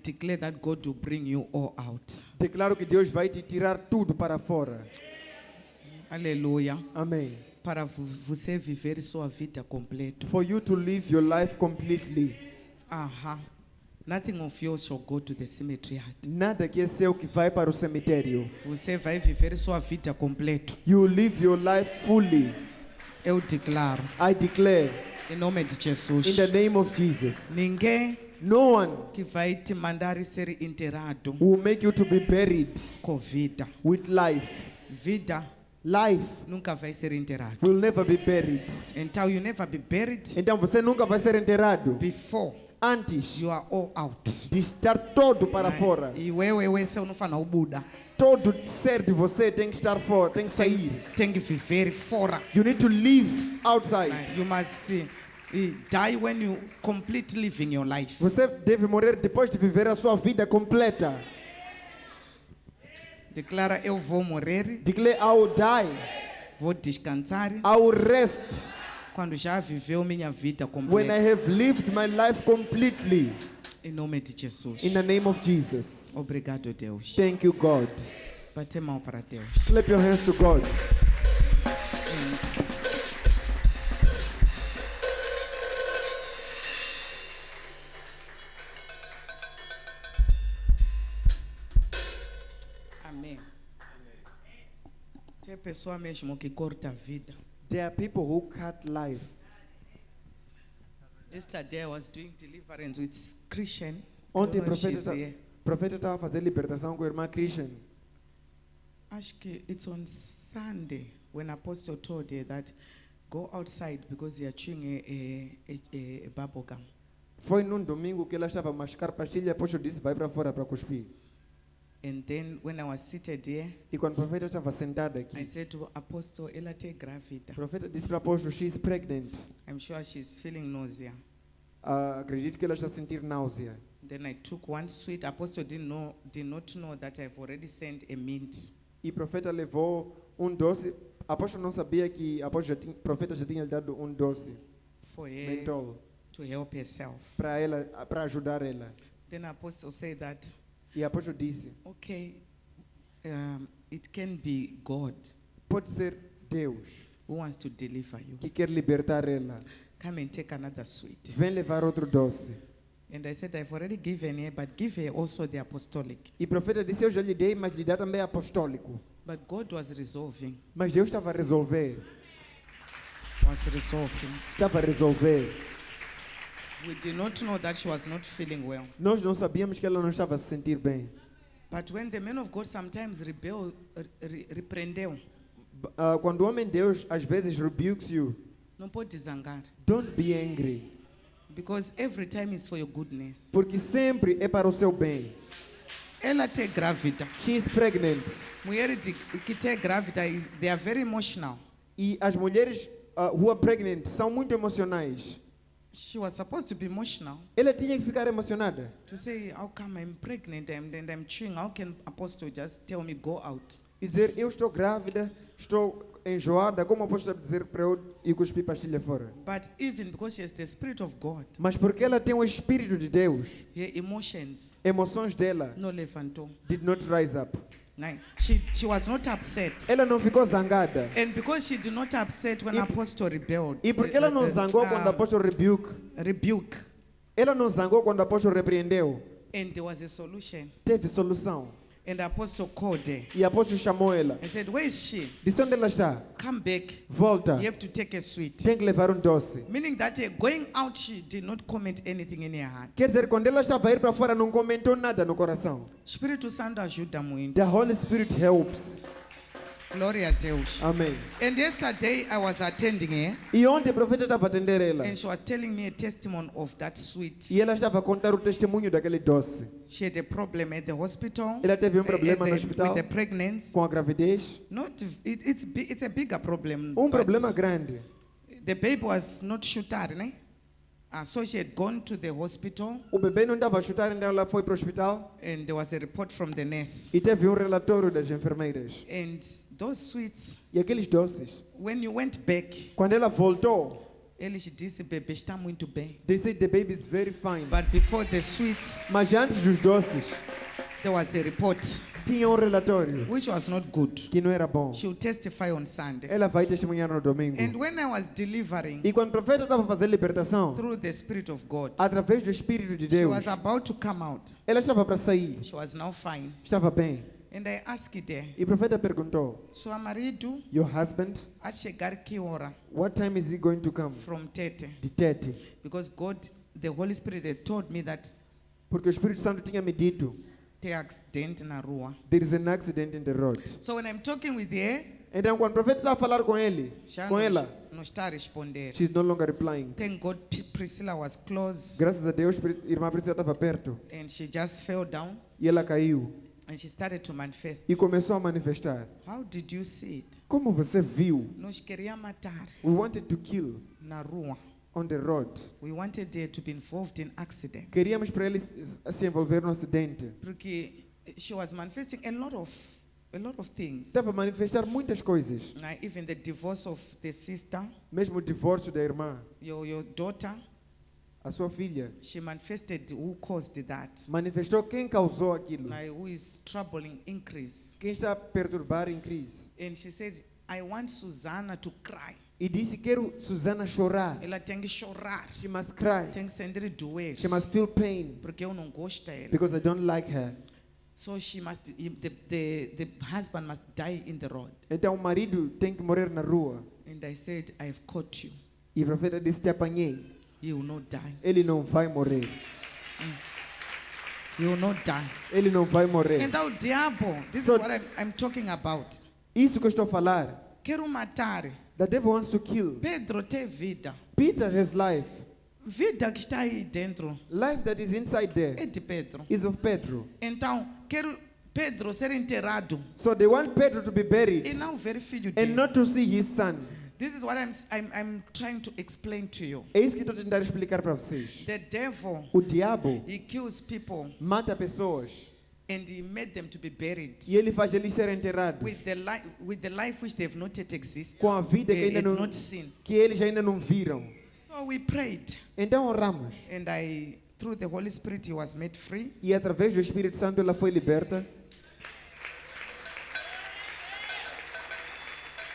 declare that God will bring you all out. Declaro que Deus vai te tirar tudo para fora. Aleluia. Amém. Para você viver sua vida completa. For you to live your life completely. Aha. Nothing of yours shall go to the cemetery yard. Nada que é seu que vai para o cemitério. Você vai viver sua vida completa. You live your life fully. Eu declaro, I declare, em nome de Jesus, in the name of Jesus, ninguém no one que vai te mandar ser enterrado will make you to be buried com vida. with life. Vida Life nunca vai ser enterrado. will never be buried. Então, you never be buried Então você nunca vai ser enterrado before antes you are all out. de estar todo para fora. E wewe seu não fala o Buda. Todo ser de você tem que estar fora, tem que sair. Tem que viver fora. You need to live outside. You must die when you complete living your life. Você deve morrer depois de viver a sua vida completa. Declara, eu vou morrer, Declare, I will die. vou descansar I will rest quando já viveu minha vida when I completa. have lived my life completely. Em nome de Jesus. In the name of Jesus. Obrigado, Deus. Thank you, God. Bate mão para Deus. Clap your hands to God. Amém. Tem pessoa mesmo que corta a vida. There are people who cut life. Yesterday I was doing deliverance with Christian. Ontem I don't know if she's here. o profeta estava a fazer libertação com a irmã Christian. Acho que it's on Sunday when Apostle told her that go outside because they are chewing a bubble gum. Foi num domingo que ela estava a mascar pastilha, depois eu disse, vai para fora para cuspir. And then when I was seated here, E quando o profeta estava sentado I aqui, said to Apostle, ela está grávida. o profeta disse para o apóstolo, she's pregnant. I'm sure she's feeling nausea. Acredito que ela está a sentir náusea. Then I took one sweet. Apostle did not know that I've already sent a mint. E o profeta levou um doce. O apóstolo não sabia que o profeta já tinha lhe dado um doce, For her mentol, to help herself. para ela, para ajudar ela. Then Apostle said that, E o apóstolo disse, okay, it can be God pode ser Deus who wants to deliver you. que quer libertar ela. Come and take another sweet. Vem levar outro doce. And I said, I've already given her, but give her also the apostolic. E o profeta disse, eu já lhe dei, mas lhe dá também apostólico. But God was resolving. Mas Deus estava a resolver. Estava a resolver. We did not know that she was not feeling well. Nós não sabíamos que ela não estava a se sentir bem. But when the man of God sometimes repreendeu, Quando o homem de Deus às vezes rebukes you, não pode zangar. don't be angry. Because every time is for your goodness. Porque sempre é para o seu bem. Ela está grávida. She is pregnant. Mulher que está grávida, they are very emotional. E as mulheres who are pregnant são muito emocionais. She was supposed to be emotional. Ela tinha que ficar emocionada. To say, how come I'm pregnant and I'm chewing? How can Apostle just tell me go out? Dizer, eu estou grávida, estou enjoada, como eu posso dizer para eu ir cuspir pastilha fora? But even because she has the Spirit of God, Mas porque ela tem o Espírito de Deus, her emotions emoções dela no levantou. did not rise up. Like, she was not upset. Ela não ficou zangada. And because she did not upset when Apostle rebelled. E porque ela não zangou quando o apóstolo rebuke. Ela não zangou quando o apóstolo repreendeu. And there was a solution. Teve solução. And the Apostle called her E o apóstolo chamou ela. and said, where is she? Disse, onde ela está? Come back. Volta. You have to take a sweet. Tem que levar um doce. Meaning that going out, she did not comment anything in her heart. Quer dizer, quando ela estava a ir para fora, não comentou nada no coração. Espírito Santo ajuda muito. The Holy Spirit helps. Glória a Deus. Amém. And yesterday I was attending her E ontem o profeta estava a atender ela. and she was telling me a testimony of that sweet. E ela estava a contar o testemunho daquele doce. She had a problem at the hospital. Ela teve problema no hospital with the pregnancy. com a gravidez. It's a bigger problem. Um but problema grande. The baby was not chutar, né? So she had gone to the hospital O bebê não estava a chutar, então ela foi para o hospital. and there was a report from the nurse. E teve relatório das enfermeiras. And those sweets, E aqueles doces, when you went back, quando ela voltou, Eles disse, bebê está muito bem. They said the baby is very fine. But before the sweets, Mas antes dos doces, there was a report tinha relatório which was not good. que não era bom. She will testify on Sunday. Ela vai testemunhar no domingo. And when I was delivering E quando o profeta estava fazendo libertação, through the Spirit of God, através do Espírito de she Deus, was about to come out. ela estava para sair. She was now fine. Estava bem. And I asked her, E o profeta perguntou, sua marido, your husband, a chegar que hora? what time is he going to come? From Tete. De Tete. Because God, the Holy Spirit had told me that Porque o Espírito Santo tinha me dito, tem accident na rua. there is an accident in the road. So when I'm talking with her, Então, quando o profeta está a falar com ele, já com ela, não está a responder. she's no longer replying. Thank God Priscilla was close Graças a Deus, irmã Priscila estava perto. and she just fell down E ela caiu. and she started to manifest. E começou a manifestar. How did you see it? Como você viu? Nos queria matar We wanted to kill na rua. on the road. We wanted her to be involved in accident. Queríamos para ele se envolver no acidente. Porque she was manifesting a lot of things. Estava a manifestar muitas coisas. Even the divorce of the sister, Mesmo o divórcio da irmã, your daughter, a sua filha, she manifested who caused that. manifestou quem causou aquilo. Who is troubling increase. Quem está a perturbar em crise. And she said, I want Susanna to cry. E disse, quero Susana chorar. Ela tem que chorar. She must cry. Tem que sentir doer. She must feel pain. Porque eu não gosto dela. Because I don't like her. So she must, the husband must die in the road. Então o marido tem que morrer na rua. And I said, I've caught you. E o profeta disse, te apanhei. You will not die. Ele não vai morrer. You will not die. Ele não vai morrer. And o diabo, this So- is what I'm talking about. Isso que eu estou a falar. Quero matar. The devil wants to kill. Pedro tem vida. Peter has life. Vida que está aí dentro Life that is inside there é de Pedro. is of Pedro. Então, quero Pedro ser enterrado So they want Pedro to be buried e não ver filho and dele. not to see his son. This is what I'm trying to explain to you. É isso que estou tentando explicar para vocês. The devil, O diabo he kills people mata pessoas and he made them to be buried e ele faz eles serem enterrados with the life which they've not yet existed. com a vida que They ainda had não not seen. que eles ainda não viram. So we prayed, Então oramos and through the Holy Spirit, he was made free. e através do Espírito Santo ela foi liberta.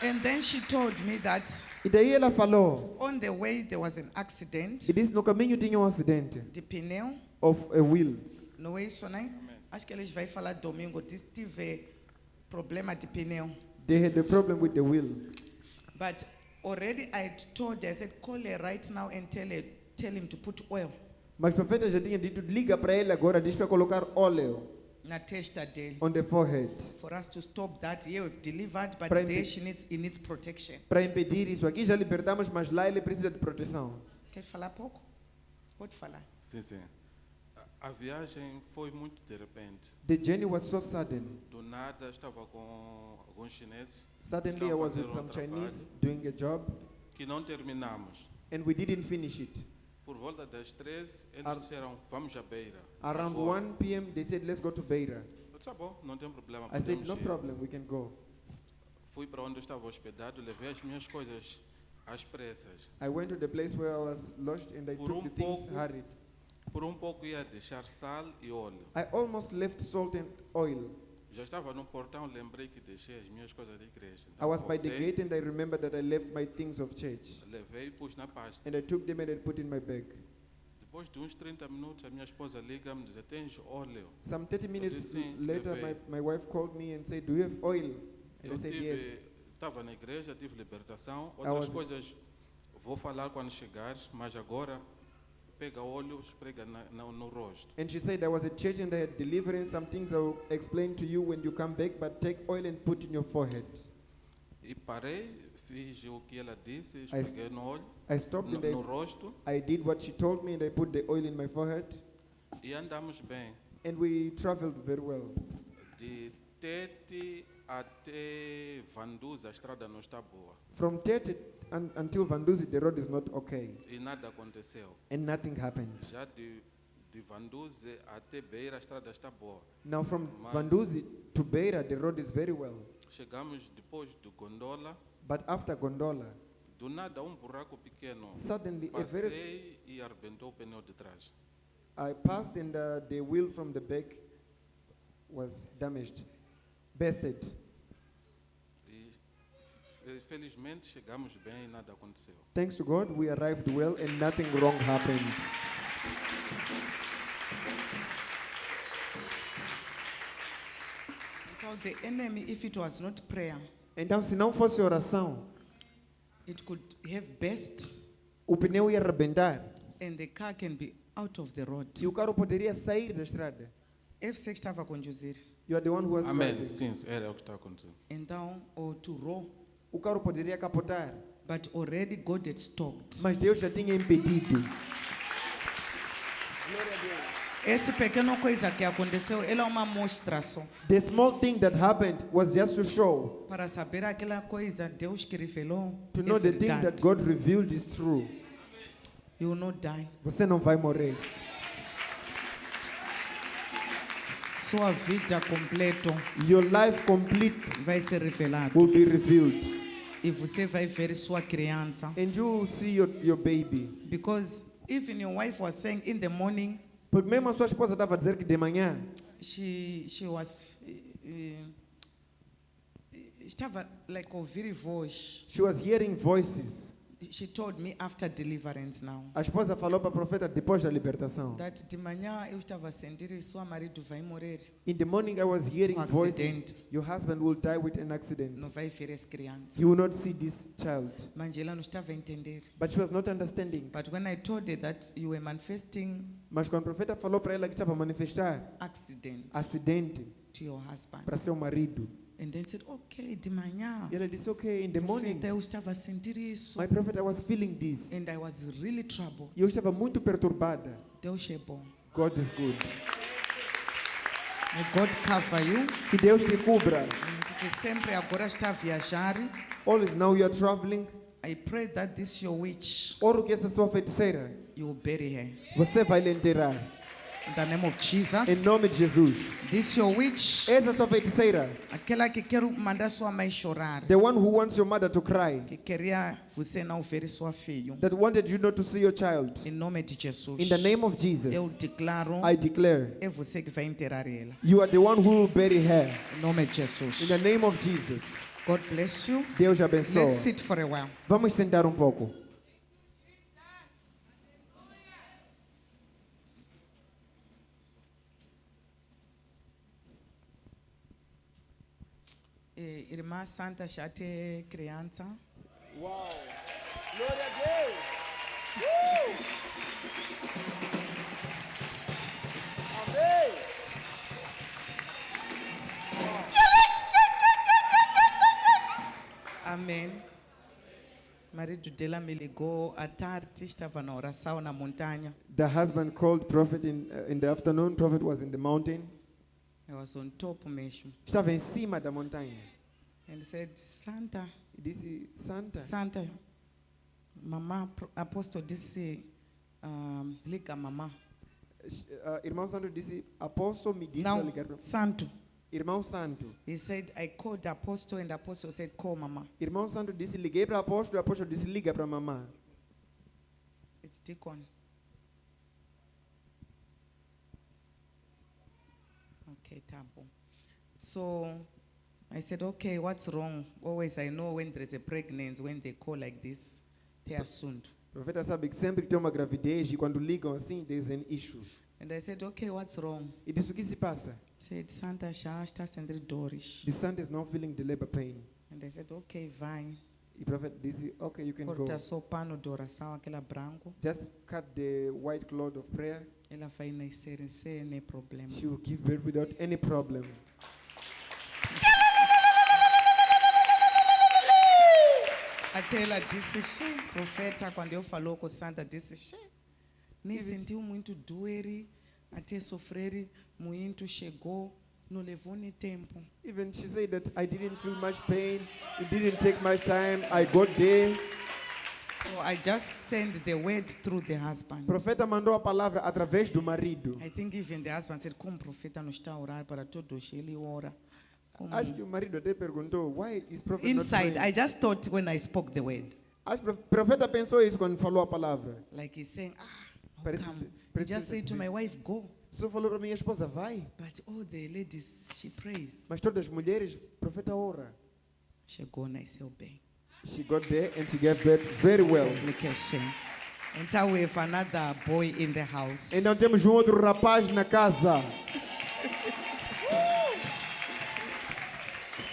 And then she told me that E daí ela falou, on the way there was an accident. e disse no caminho tinha um acidente De pneu, of a wheel. não é isso, né? Acho que eles vão falar domingo. Diz que tive problema de pneu. They had a problem with the wheel. But already I had told her, I said, call her right now and tell him to put oil Mas o profeta já tinha dito, liga para ele agora, diz para colocar óleo na testa dele. on the forehead. For us to stop that, here we've delivered, but Para there impe- he needs protection. Para impedir isso. Aqui já libertamos, mas lá ele precisa de proteção. Quer falar pouco? Pode falar. Sim, sim. A viagem foi muito de repente. The journey was so sudden. Do nada estava com alguns chineses Suddenly I was with some Chinese doing a job que não terminamos. and we didn't finish it. Por volta das 13, eles Ar- disseram, vamos a Beira. Around Agora. 1 p.m. they said, let's go to Beira. Eu disse, tá bom, não tem problema, I said, podemos no ir." problem, we can go. Fui para onde eu estava hospedado, levei as minhas coisas às pressas. I went to the place where I was lodged and I Por took the things pouco- hurried. Por pouco ia deixar sal e óleo. I almost left salt and oil. Já estava no portão, lembrei que deixei as minhas coisas da igreja. I was by the Voltei, gate and I remembered that I left my things of church. Levei e pus na pasta. And I took them and I put in my bag. Depois de uns 30 minutos, a minha esposa liga-me e diz, tens óleo? Some 30 minutes Sim, later, levei. my wife called me and said, do you have oil? And I Eu said, yes. estava na igreja, tive libertação. I Outras was- coisas vou falar quando chegares, mas agora pega óleo, esfrega no rosto. And she said, I was at church and I had deliverance. Some things I will explain to you when you come back, but take oil and put in your forehead. E parei, fiz o que ela disse, I esfreguei no olho, I stopped and no rosto I did what she told me and I put the oil in my forehead. e andamos bem. And we traveled very well. De Tete até Vanduz, a estrada não está boa. From Tete until Vanduzi, the road is not okay. E nada aconteceu. And nothing happened. Já de Vanduz até Beira, a estrada está boa. Now from Mas- Vanduzi to Beira, the road is very well. Chegamos depois de Gondola, But after Gondola, Do nada, buraco pequeno. Suddenly, a very Passei e arrebentou o pneu de trás. I passed and the wheel from the back was damaged, busted. E felizmente chegamos bem e nada aconteceu. Thanks to God, we arrived well and nothing wrong happened. Então, the enemy, if it was not prayer, Então, se não fosse oração, it could have burst o pneu ia arrebentar and the car can be out of the road. e o carro poderia sair da estrada. F6 estava a conduzir. You are the one who was Amém. driving. Sim, era o que está acontecendo. Então, ou to roll, O carro poderia capotar, but already God had stopped. mas Deus já tinha impedido. Esse pequeno coisa que aconteceu, ela é uma mostra só. The small thing that happened was just to show, Para saber aquela coisa, Deus que revelou, to é know the thing verdade. that God revealed is true. You will not die. Você não vai morrer. Sua vida completa Your life complete vai ser revelado. will be revealed. E você vai ver sua criança. And you will see your baby. Because even your wife was saying in the morning, Porque mesmo a sua esposa estava a dizer que de manhã she was estava like ouvir voz. she was hearing voices. She told me after deliverance now A esposa falou para a profeta depois da libertação. that de manhã eu estava a sentir sua marido vai morrer, In the morning I was hearing Um voices. accidente. Your husband will die with an accident. não vai ver essa criança. You will not see this child. Mas ela não estava a entender. But she was not understanding. But when I told her that you were manifesting Mas quando o profeta falou para ela que estava a manifestar accident acidente to your husband, para seu marido, and then said, okay, de manhã, e ela disse, okay, in the morning, profeta, eu estava a sentir isso, my prophet, I was feeling this. and I was really troubled. E eu estava muito perturbada. Deus é bom. God is good. May God cover you. Que Deus te cubra. Porque sempre agora está a viajar. Always now you are traveling. I pray that this your witch, Oro que essa sua feiticeira, you will bury her. você vai lhe enterrar. In the name of Em Jesus. nome de Jesus. This your witch, Essa sua feiticeira, aquela que quer mandar sua mãe chorar, the one who wants your mother to cry, que queria você não ver sua filha. that wanted you not to see your child. Em nome de Jesus. In the name of Jesus, Eu declaro, I declare, é você que vai enterrar ela. you are the one who will bury her. Em nome de Jesus. In the name of Jesus. God bless you. Deus abençoe. Let's sit for a while. Vamos sentar um pouco. Irmã Santa já tem criança. Uau! Glória a Deus! Amém! Amém. Marido dela me ligou à tarde, estava na oração na montanha. The husband called prophet in the afternoon. Prophet was in the mountain. I was on top mesmo. Estava em cima da montanha. And he said, Santa, E disse, Santa, Santa, mamã, apóstolo disse, liga a mamã. irmão Santo disse, apóstolo me disse para Não, ligar para... Santo. Irmão Santo. He said, I called the apostle and the apostle said, call mama. Irmão Santo disse, liguei para o apóstolo disse, liga para a mamã. It's Deacon. Okay, tá bom. So I said, okay, what's wrong? Always I know when there is a pregnancy, when they call like this, they are soon. O profeta sabe que sempre que tem uma gravidez e quando ligam assim, there's an issue. And I said, okay, what's wrong? E disse, o que se passa? Said, Santa já está sendo dores. The Santa is not feeling the labor pain. And I said, okay, vai. E o profeta disse, okay, you can go. Corta só o pano de oração, aquela branco. Just cut the white cloth of prayer. Ela vai nascer sem nem problema. She will give birth without any problem. Até ela disse, "Xê, profeta, quando eu falou com Santa, disse, "Xê, nem sentiu muito doer, até sofrer muito, chegou, não levou nem tempo." Even she said that I didn't feel much pain. It didn't take much time. I got there. So I just sent the word through the husband. O profeta mandou a palavra através do marido. I think even the husband said, como profeta não está a orar para todos, ele ora. Como- Acho que o marido até perguntou, why is prophet not Inside, praying? I just thought when I spoke the word. Acho que o profeta pensou isso quando falou a palavra. Like he's saying, I'll Parece- come. You parece just que say to my wife, go. Só falou para minha esposa, vai. But all the ladies, she prays. Mas todas as mulheres, o profeta ora. Chegou na seu bem. She got there and she gave birth very well. Communication. Então we have another boy in the house. Então temos um outro rapaz na casa.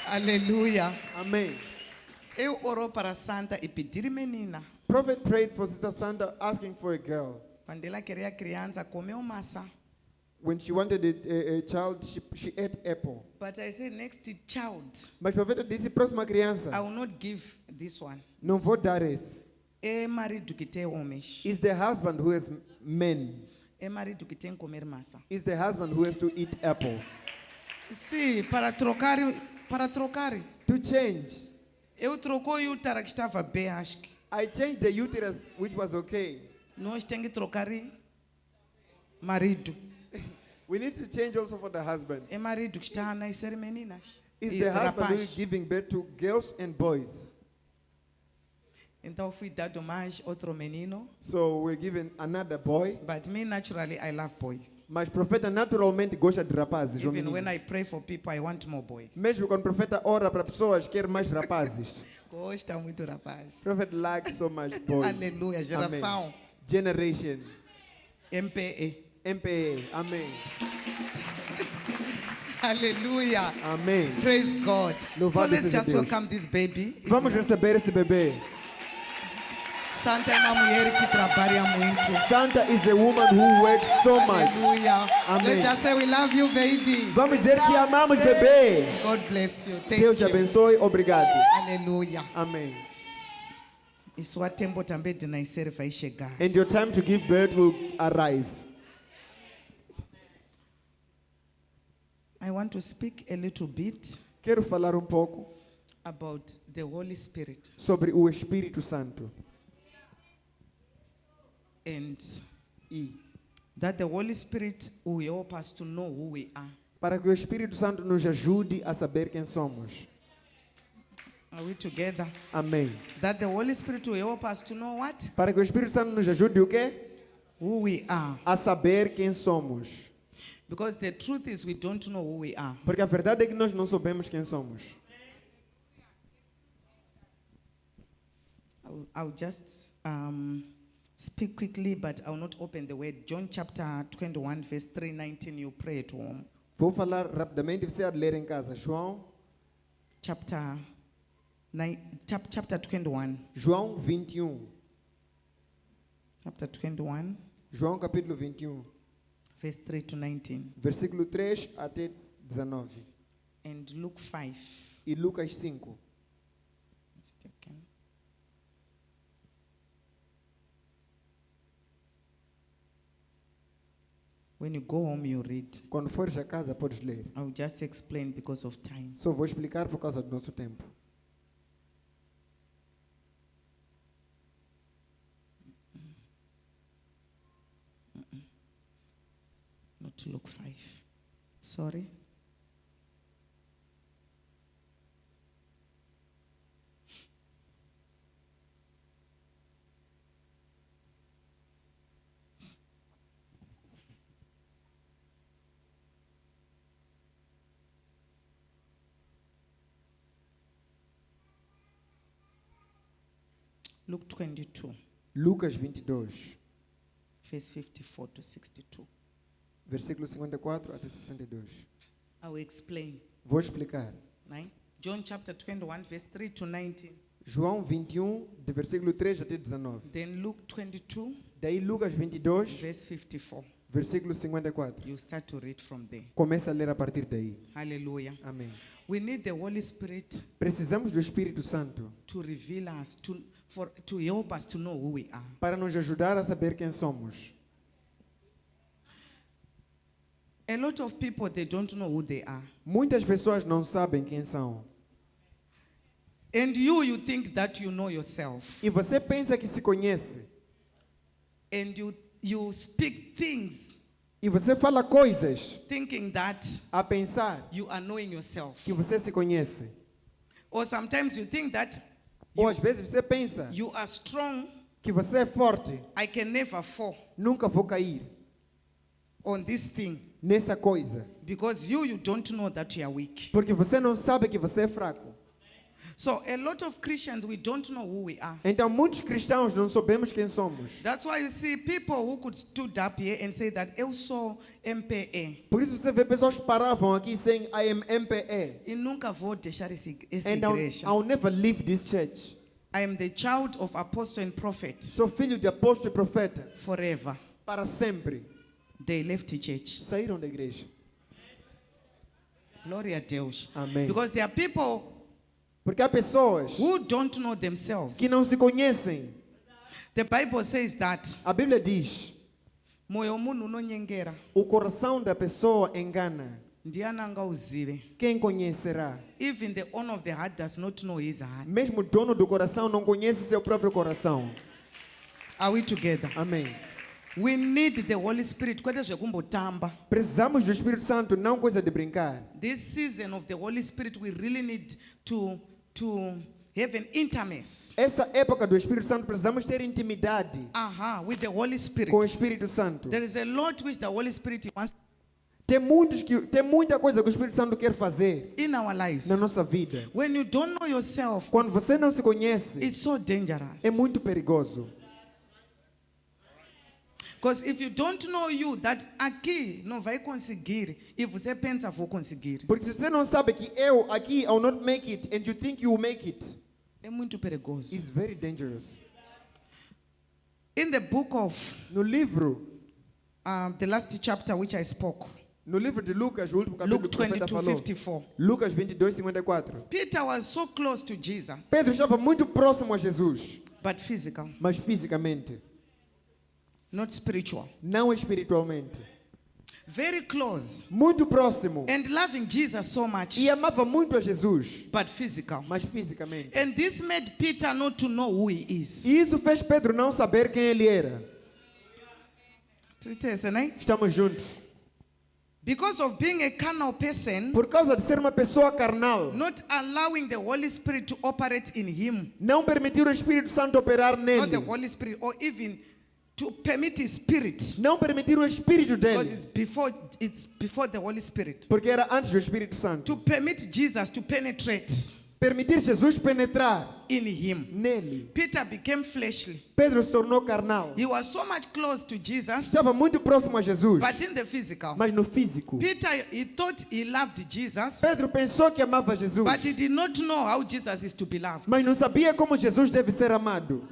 Aleluia. Amém. Eu oro para a Santa e pedir menina. Prophet prayed for Sister Santa asking for a girl. Quando ela queria criança, comeu massa. When she wanted a child, she ate apple. But I said, next child, Mas o profeta disse, próxima criança, I will not give this one. não vou dar esse. É marido que tem homens. It's the husband who has men. É marido que tem que comer massa. It's the husband who has to eat apple. Sim, para trocar. To change. Eu trocou o útero que estava bem, acho que. I changed the uterus, which was okay. Nós temos que trocar marido. We need to change also for the husband. É marido que está a nascer meninas. It's E the husband who rapaz. is giving birth to girls and boys. Então fui dado mais outro menino. So we're given another boy. But me, naturally, I love boys. Mas o profeta naturalmente gosta de rapazes. ou Even when meninos. I pray for people, I want more boys. Mesmo quando o profeta ora para pessoas, quer mais rapazes. Gosta muito, rapaz. Prophet likes so much boys. Aleluia, geração. Amém. Generation. MPE. MPA. Amém. Aleluia. Amém. Praise God. So Louvado let's seja just Deus. welcome this baby. Vamos receber esse bebê. Santa é uma mulher que trabalha muito. Santa is a woman who works so much. Aleluia. Amém. Let's just say we love you, baby. Vamos dizer que amamos, bebê. God bless you. Thank Deus te you. abençoe. Obrigado. Aleluia. Amém. E sua tempo também de nascer vai chegar. And your time to give birth will arrive. I want to speak a little bit Quero falar pouco about the Holy Spirit sobre o Espírito Santo. and E that the Holy Spirit will help us to know who we are. para que o Espírito Santo nos ajude a saber quem somos. Are we together? Amém. That the Holy Spirit will help us to know what? Para que o Espírito Santo nos ajude o quê? Who we are. A saber quem somos. Because the truth is we don't know who we are. Porque a verdade é que nós não sabemos quem somos. I'll just speak quickly, but I'll not open the word. John chapter 21, verse 319, you pray at home. Vou falar rapidamente, você há de ler em casa. Chapter 21. João 21. Chapter 21, João capítulo 21, verse 3 to 19. versículo 3 até 19. And Luke 5. E Lucas 5. When you go home, you read. Quando fores a casa, podes ler. I'll just explain because of time. Só vou explicar por causa do nosso tempo. Not Luke 5. Sorry. Luke 22, Lucas 22, verse 54 to 62. versículo 54 até 62. I will explain. Vou explicar. Right? John chapter 21, verse 3 to 19. João 21, de versículo 3 até 19. Then Luke 22, Daí Lucas 22, verse 54. versículo 54. You start to read from there. Começa a ler a partir daí. Hallelujah. Amém. We need the Holy Spirit Precisamos do Espírito Santo to reveal us, to help us to know who we are. para nos ajudar a saber quem somos. A lot of people, they don't know who they are. Muitas pessoas não sabem quem são. And you think that you know yourself. E você pensa que se conhece. And you speak things E você fala coisas thinking that a pensar you are knowing yourself. que você se conhece. Or sometimes you think that Ou às vezes você pensa You are strong, que você é forte, I can never fall nunca vou cair on this thing. nessa coisa. Because you don't know that you are weak. Porque você não sabe que você é fraco. So a lot of Christians, we don't know who we are. Então muitos cristãos não sabemos quem somos. That's why you see people who could stood up here and say that eu sou MPE. Por isso você vê pessoas que paravam aqui saying I am MPE. E nunca vou deixar essa And igreja. I'll never leave this church. I am the child of apostle and prophet Sou filho de apóstolo e profeta. forever. Para sempre. They left the church. Saíram da igreja. Glória a Deus. Amém. Because there are people Porque há pessoas who don't know themselves. que não se conhecem. The Bible says that A Bíblia diz: moyo munhu unonyengera o coração da pessoa engana. ndiani angauzive. Quem conhecerá? Even the owner of the heart does not know his heart. Mesmo o dono do coração não conhece seu próprio coração. Are we together? Amém. We need the Holy Spirit. Kwete zvekumbotamba. Precisamos do Espírito Santo, não coisa de brincar. This season of the Holy Spirit, we really need to have an intimacy. Essa época do Espírito Santo precisamos ter intimidade With the Holy Spirit. com o Espírito Santo. There is a lot which the Holy Spirit wants Tem muita coisa que o Espírito Santo quer fazer in our lives. na nossa vida. When you don't know yourself, Quando você não se conhece, it's so dangerous. é muito perigoso. Because if you don't know you, that aqui não vai conseguir, e você pensa vou conseguir, Porque se você não sabe que eu aqui I'll not make it and you think you will make it, é muito perigoso. it's very dangerous. In the book of No livro the last chapter which I spoke, de Lucas, o último capítulo Luke que o profeta falou, 22:54, Lucas 22:54. Peter was so close to Jesus, Pedro estava muito próximo a Jesus, but physical, mas fisicamente, not spiritual. não espiritualmente. Very close. Muito próximo. And loving Jesus so much, E amava muito a Jesus, but physical. mas fisicamente. And this made Peter not to know who he is. E isso fez Pedro não saber quem ele era. Estamos juntos. Because of being a carnal person, Por causa de ser uma pessoa carnal, not allowing the Holy Spirit to operate in him, não permitir o Espírito Santo operar not the nele. Holy Spirit, or even to permit his spirit, Não permitir o Espírito because dele. it's before the Holy Spirit. Porque era antes do Espírito To Santo. permit Jesus to penetrate Permitir Jesus penetrar in him. nele. Peter became fleshly. Pedro se tornou carnal. He was so much close to Jesus, Estava muito próximo a Jesus, but in the physical. mas no físico. Peter, he thought he loved Jesus, Pedro pensou que amava Jesus, but he did not know how Jesus is to be loved. mas não sabia como Jesus deve ser amado.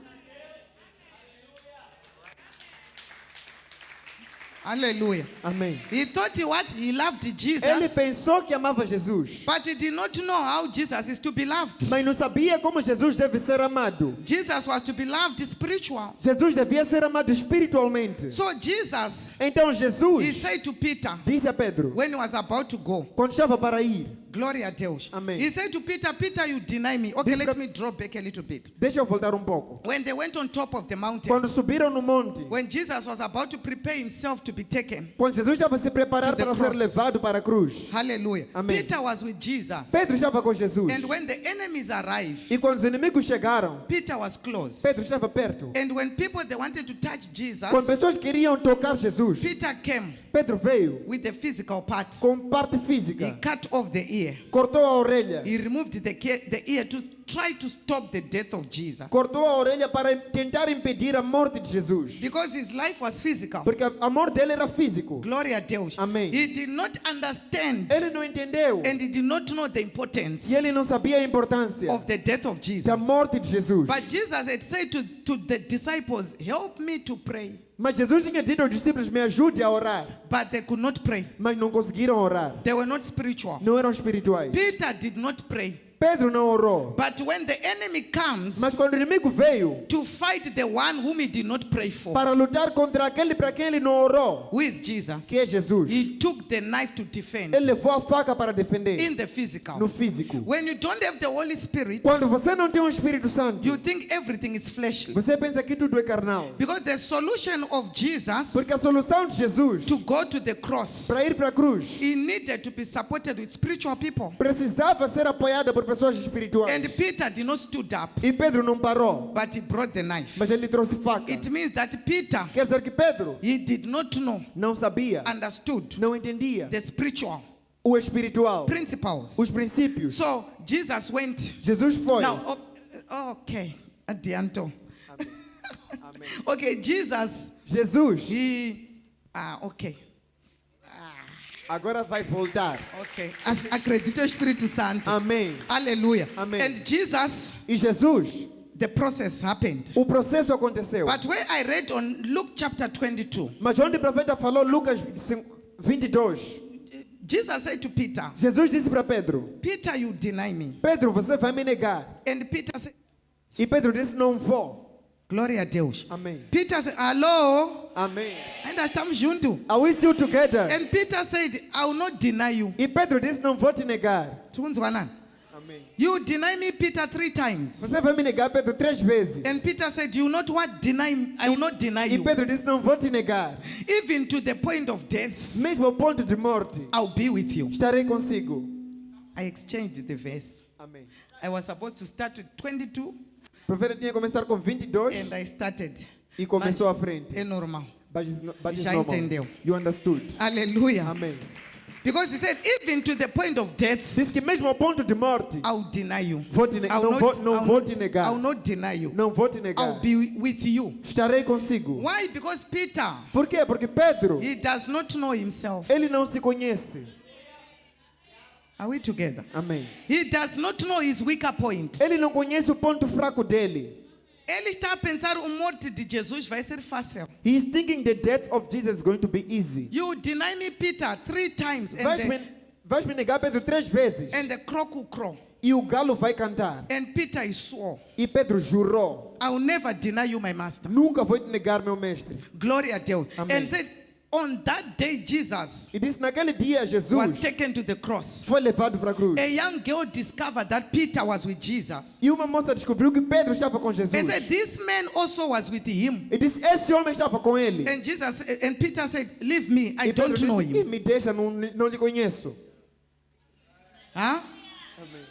Hallelujah. Amém. He thought he loved Ele Jesus, pensou que amava Jesus, but he did not know how Jesus is to be loved. mas não sabia como Jesus deve ser amado. Jesus was to be loved spiritual. Jesus devia ser amado espiritualmente. So Jesus, Então he Jesus said to Peter, disse a Pedro, when he was about to go, quando estava para ir, Gloria a Deus. Amém. He said to Peter, Peter, you deny me. Okay, This let rep- me drop back a little bit. deixa eu voltar pouco. When they went on top of the mountain, Quando subiram no monte, when Jesus was about to prepare himself to be taken, quando Jesus estava se preparar To the para ser cross. levado para a cruz, hallelujah. Amém. Peter was with Jesus. Pedro estava com Jesus. And when the enemies arrived, E quando os inimigos chegaram, Peter was close. Pedro estava perto. And when people they wanted to touch Jesus, Quando pessoas queriam tocar Jesus, Peter came Pedro veio with the physical part. com parte He física, cut off the ear. cortou a orelha, He removed the ear to try to stop the death of Jesus. cortou a orelha para tentar impedir a morte de Jesus. Because his life was physical. Porque a morte dele era físico. Gloria a Deus. Amém. He did not understand Ele não entendeu and he did not know the importance e ele não sabia a importância of the death of Jesus. da morte de Jesus. But Jesus had said to the disciples, help me to pray. Mas Jesus tinha dito aos discípulos, me ajude a orar. But they could not pray. Mas não conseguiram orar. They were not spiritual. Não eram espirituais. Peter did not pray. Pedro não orou. But when the enemy comes Mas quando o inimigo veio to fight the one whom he did not pray for, para lutar contra aquele para quem ele não orou, who is Jesus, que é Jesus, he took the knife to defend ele levou a faca para defender in the physical. no físico. When you don't have the Holy Spirit, Quando você não tem o Espírito Santo, you think everything is fleshly. você pensa que tudo é carnal. Because the solution of Jesus Porque a solução de Jesus to go to the cross, para ir para a cruz he needed to be supported with spiritual people. precisava ser apoiada por pessoas And espirituais. Peter did not stood up, E Pedro não parou, but he brought the knife. mas ele trouxe faca. It means that Peter, Quer dizer que Pedro he did not know, não sabia, understood não entendia the spiritual o espiritual, principles. os princípios. So Jesus went. Jesus foi. Now, okay, adianto. Amém. Amém. Okay, Jesus, Jesus okay, agora vai voltar. okay. Acredito o Espírito Santo. Amém. Hallelujah. Amen. And Jesus, E Jesus, the process happened. o processo aconteceu. But where I read on Luke chapter 22, Mas onde o profeta falou, Lucas 22, Jesus said to Peter, Jesus disse para Pedro: Peter, you deny me. Pedro, você vai me negar. And Peter said, E Pedro disse: não vou. Glória a Deus. Amém. Peter said, hello? Amém. Ainda estamos juntos. Are we still together? And Peter said, I will not deny you. E Pedro disse: não vou te negar. Tunzwana. Amém. You deny me, Peter, 3 times. Você vai me negar, Pedro, 3 vezes. And Peter said, you not what? Deny me. I will not deny E you. Pedro disse: não vou te negar. Even to the point of death, Mesmo ao ponto de morte, I'll be with you. estarei consigo. I exchanged the verse. Amém. I was supposed to start with 22, O profeta tinha que começar com 22 and I started. e começou à frente. É normal. But it's Já normal. entendeu. You understood. Hallelujah. Amém. Because he said, even to the point of death, Diz que mesmo ao ponto de morte, I'll deny you. vou te I'll não vou te negar. I'll not deny you. Não vou te negar. I'll be with you. Estarei consigo. Why? Because Peter, Por quê? Porque Pedro, he does not know himself. ele não se conhece. Are we together? Amém. He does not know his weaker point. Ele não conhece o ponto fraco dele. Ele está a pensar o morte de Jesus vai ser fácil. He is thinking the death of Jesus is going to be easy. You deny me, Peter, 3 times, Vais me negar, Pedro, 3 vezes. and the croc will crow. E o galo vai cantar. And Peter is swore, E Pedro jurou: I will never deny you, my master. nunca vou te negar, meu mestre. Glory a Deus. Amen. And said, on that day, Jesus E disse: naquele dia, was Jesus taken to the cross. foi levado para a cruz. A young girl discovered that Peter was with Jesus. E uma moça descobriu que Pedro estava com Jesus. And said, this man also was with him. E disse: esse homem estava com ele. And Peter said, leave me, I E Pedro don't know disse: him. me deixa, não lhe conheço. Huh?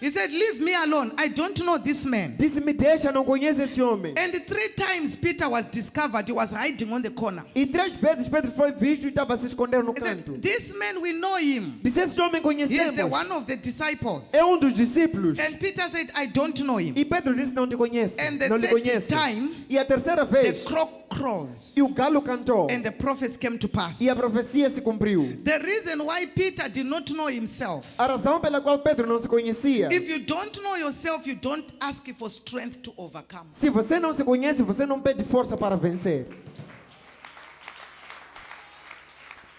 He said, leave me alone. I don't know this man. Disse: me deixa, não conheço esse homem. And 3 times Peter was discovered. He was hiding on the corner. E 3 vezes Pedro foi visto e estava a se esconder no He canto. said, this man, we know him. Disse: esse homem He is the conhecemos. one of the disciples. É dos discípulos. And Peter said, I don't know him. E Pedro disse: não te conheço. And the Não lhe 3rd conheço. time, E a terceira the vez, crow crows. e o galo cantou. And the prophets came to pass. E a profecia se cumpriu. The reason why Peter did not know himself. A razão pela qual Pedro não se conhecia. If you don't know yourself, you don't ask for strength to overcome. Se você não se conhece, você não pede força para vencer.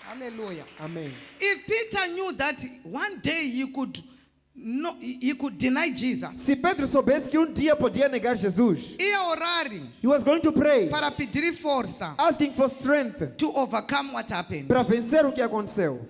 Hallelujah. Amém. If Peter knew that one day he could deny Jesus, Se Pedro soubesse que dia podia negar Jesus, ia orar he was going to pray, para pedir força asking for strength to overcome what happened. para vencer o que aconteceu.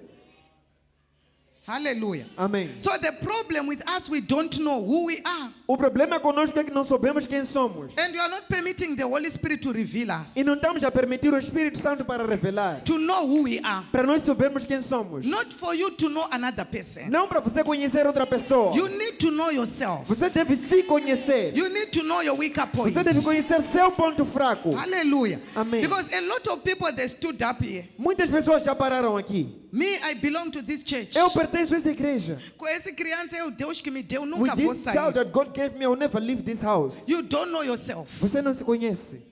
Hallelujah. Amém. So the problem with us, we don't know who we are. O problema conosco é que não sabemos quem somos. And we are not permitting the Holy Spirit to reveal us. E não estamos a permitir o Espírito Santo para revelar. To know who we are. Para nós sabermos quem somos. Not for you to know another person. Não para você conhecer outra pessoa. You need to know yourself. Você deve se conhecer. You need to know your weaker point. Você deve conhecer seu ponto fraco. Hallelujah. Amém. Because a lot of people, they stood up here. Muitas pessoas já pararam aqui. Me, I belong to this church. Eu pertenço a esta igreja. Com esse criança é o Deus que me deu, With nunca vou this sair. child that God gave me, I will never leave this house. You don't know yourself. Você não se conhece.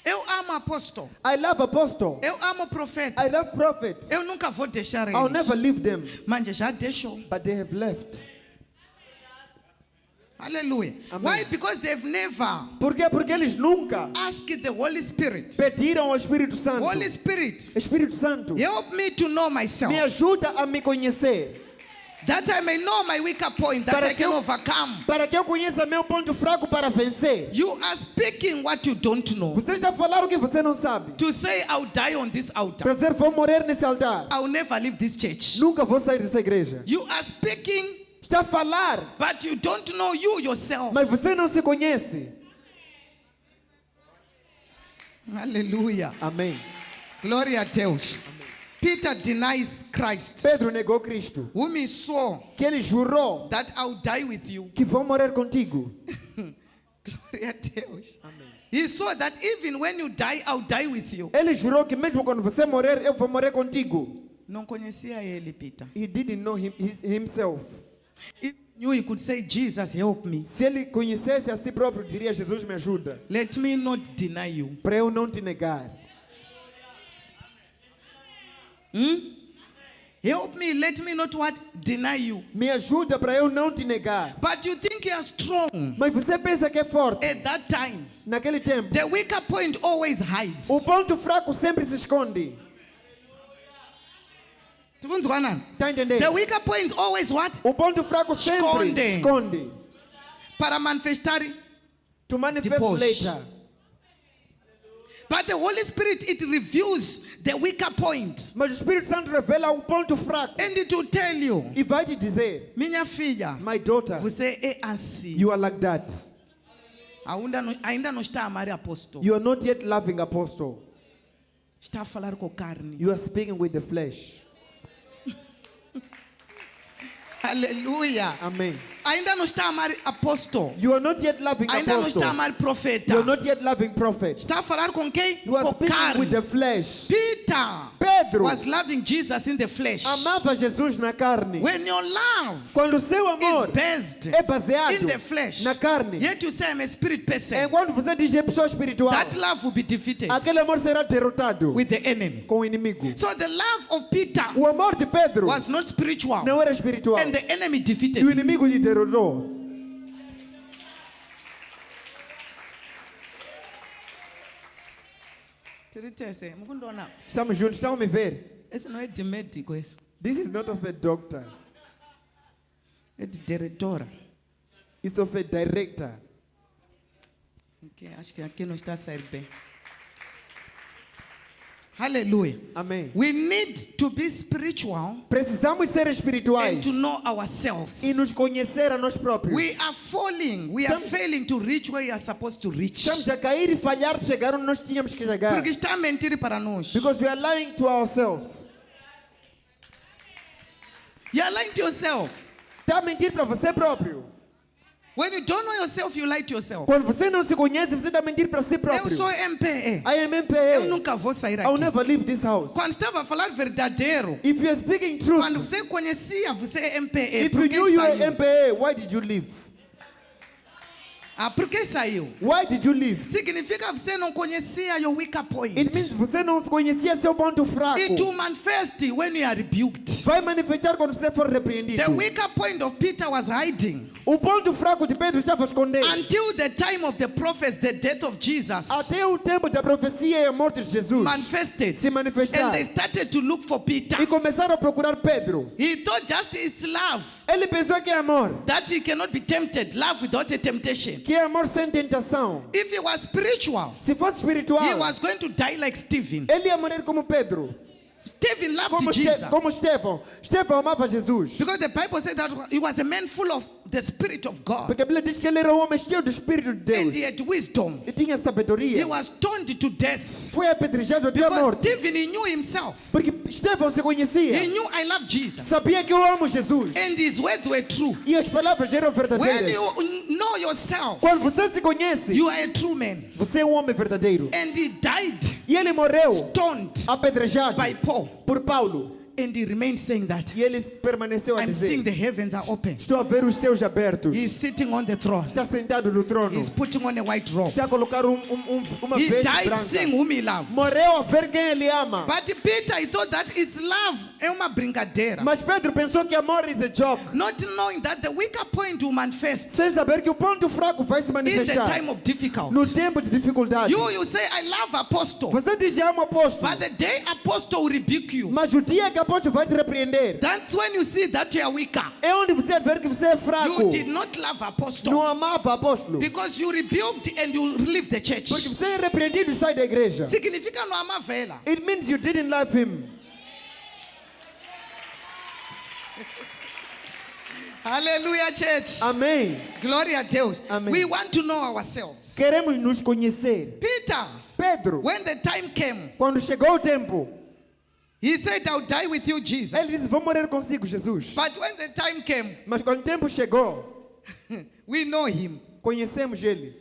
Eu amo apóstolo. I love apostle. Eu amo profeta. I love prophet. Eu nunca vou deixar I'll eles. never leave them. Mas já deixou. But they have left. Hallelujah. Amém. Why? Because they've never Por quê? Porque eles nunca asked the Holy Spirit. pediram ao Espírito Santo. Holy Spirit, Espírito Santo, help me to know myself. me ajuda a me conhecer. That I may know my weaker point, that Para I que can eu- overcome. Para que eu conheça meu ponto fraco para vencer. You are speaking what you don't know. Você está a falar o que você não sabe. To say, I'll die on this altar. Para dizer, vou morrer nesse altar. I'll never leave this church. Nunca vou sair dessa igreja. You are speaking, Está a falar, but you don't know you yourself. mas você não se conhece. Hallelujah. Amém. Glória a Deus. Peter denies Christ, Pedro negou Cristo, whom he saw que ele jurou that I'll die with you. que vão morrer contigo. Glória a Deus. Amém. He saw that even when you die, I'll die with you. Ele jurou que mesmo quando você morrer, eu vou morrer contigo. Não conhecia ele, Peter. He didn't know himself. He knew he could say, Jesus, help me. Se ele conhecesse a si próprio, diria: Jesus, me ajuda, Let me not deny you. para eu não te negar. Help me, let me not what? Deny you. Me ajuda para eu não te negar. But you think you are strong. Mas você pensa que é forte. At that time, Naquele tempo, the weaker point always hides. o ponto fraco sempre se esconde. Está entendendo? The weaker point always what? O ponto fraco sempre Esconde. esconde. Para manifestar. To manifest Depois. later. But the Holy Spirit, it reveals the weaker point. Mas o Espírito Santo revela um ponto fraco. And it will tell you, E vai te dizer: minha filha, My daughter, você é assim. you are like that. Ainda não está a amar apóstolo. You are not yet loving apostle. Está a falar com carne. You are speaking with the flesh. Aleluia. Amen. Ainda não está a amar apóstolo. You are not yet loving Ainda não está a apostle. amar profeta. You are not yet loving prophet. Está a falar com quem? You are Com speaking carne. with the flesh. Peter Pedro was loving Jesus in the flesh. amava Jesus na carne. When your love Quando o seu amor is based é baseado in the flesh, na carne, yet you say I'm a spirit person, enquanto você diz é pessoa espiritual, that love will be defeated aquele amor será derrotado with the enemy. com o inimigo. So the love of Peter O amor de Pedro was not spiritual, não era espiritual. and the enemy E o defeated. inimigo lhe derrotou. Estamos juntos, estão a me ver? Esse não é de médico, esse This is not of a doctor. é de diretora. It's of a director. Okay, acho que aqui não está a sair bem. Aleluia. Amém. We need to be spiritual Precisamos ser espirituais and to know ourselves. e nos conhecer a nós próprios. We are falling. We are failing to reach where we are supposed to reach. Estamos a cair e falhar de chegar onde nós tínhamos que chegar. Porque está a mentir para nós. Because we are lying to ourselves. You are lying to yourself. Está a mentir para você próprio. When you don't know yourself, you lie to yourself. Quando você não se conhece, você está a mentir para si Eu próprio. sou MPE. I am Eu MPA. nunca vou sair I'll aqui. never leave this house. Quando estava a falar verdadeiro, If you are speaking quando truth, você conhecia, você é MPE. if Por you que knew you were saiu? MPA, why did you leave? Ah, por que saiu? Why did you leave? Significa que você não conhecia your weaker point. It means você não conhecia seu ponto fraco. It will manifest when you are rebuked. Vai manifestar quando você for repreendido. The weaker point of Peter was hiding O ponto fraco de Pedro estava escondido. until the time of the prophets, the death of Jesus Até o tempo da profecia e a morte de Jesus manifested. se manifestar. And they started to look for Peter. E começaram a procurar Pedro. He thought just it's love, Ele pensou que é amor. that he cannot be tempted. Love without a temptation. Que é amor sem tentação. If he was spiritual, Se fosse espiritual, he was going to die like Stephen. ele ia morrer como Pedro. Stephen loved Como, Jesus. como Estevão. Estevão amava Jesus. Because the Bible said that he was a man full of the Spirit of God. Porque a Bíblia diz que ele era um homem cheio do Espírito de And Deus. he had wisdom. E tinha He sabedoria. was stoned to death. Foi apedrejado até a Because morte. Stephen, he knew himself. Porque Estevão se He conhecia. knew I love Jesus. Sabia que eu amo Jesus. And his words were true. E as palavras eram When verdadeiras. you know yourself, Quando você se conhece, you are a true man. você é um homem verdadeiro. And he died E ele morreu stoned apedrejado by Paul. por Paulo. And he remained saying that. E ele permaneceu a I'm seeing dizer: the heavens are open. estou a ver os céus abertos. He's sitting on the throne. Está sentado no trono. He's putting on a white robe. Está a colocar uma He veste died branca. seeing whom he loved. Morreu a ver quem ele ama. But Peter, he thought that it's love. É uma brincadeira. Mas Pedro pensou que amor is a joke. Not knowing that the weaker point will manifest Sem saber que o ponto fraco vai se in the manifestar time of difficulty. no tempo de dificuldade. You say, I love apostle. Você diz que ama o apóstolo. But the day apostle will rebuke you, Mas o dia que o apóstolo vai te repreender, that's when you see that you are weaker. é onde você ver que você é fraco. You did not love apostle. Não amava o apóstolo. Because you rebuked and you leave the church. Porque você é repreendido e sai da igreja. Significa não amava ela. It means you didn't love him. Hallelujah, church. Amém. Glória a Deus. Amém. We want to know ourselves. Queremos nos conhecer. Peter, Pedro, when the time came, quando chegou o tempo, He said, I'll die with you, Jesus. Ele disse, vou morrer consigo, Jesus. But when the time came, Mas quando o tempo chegou, we know him. conhecemos ele.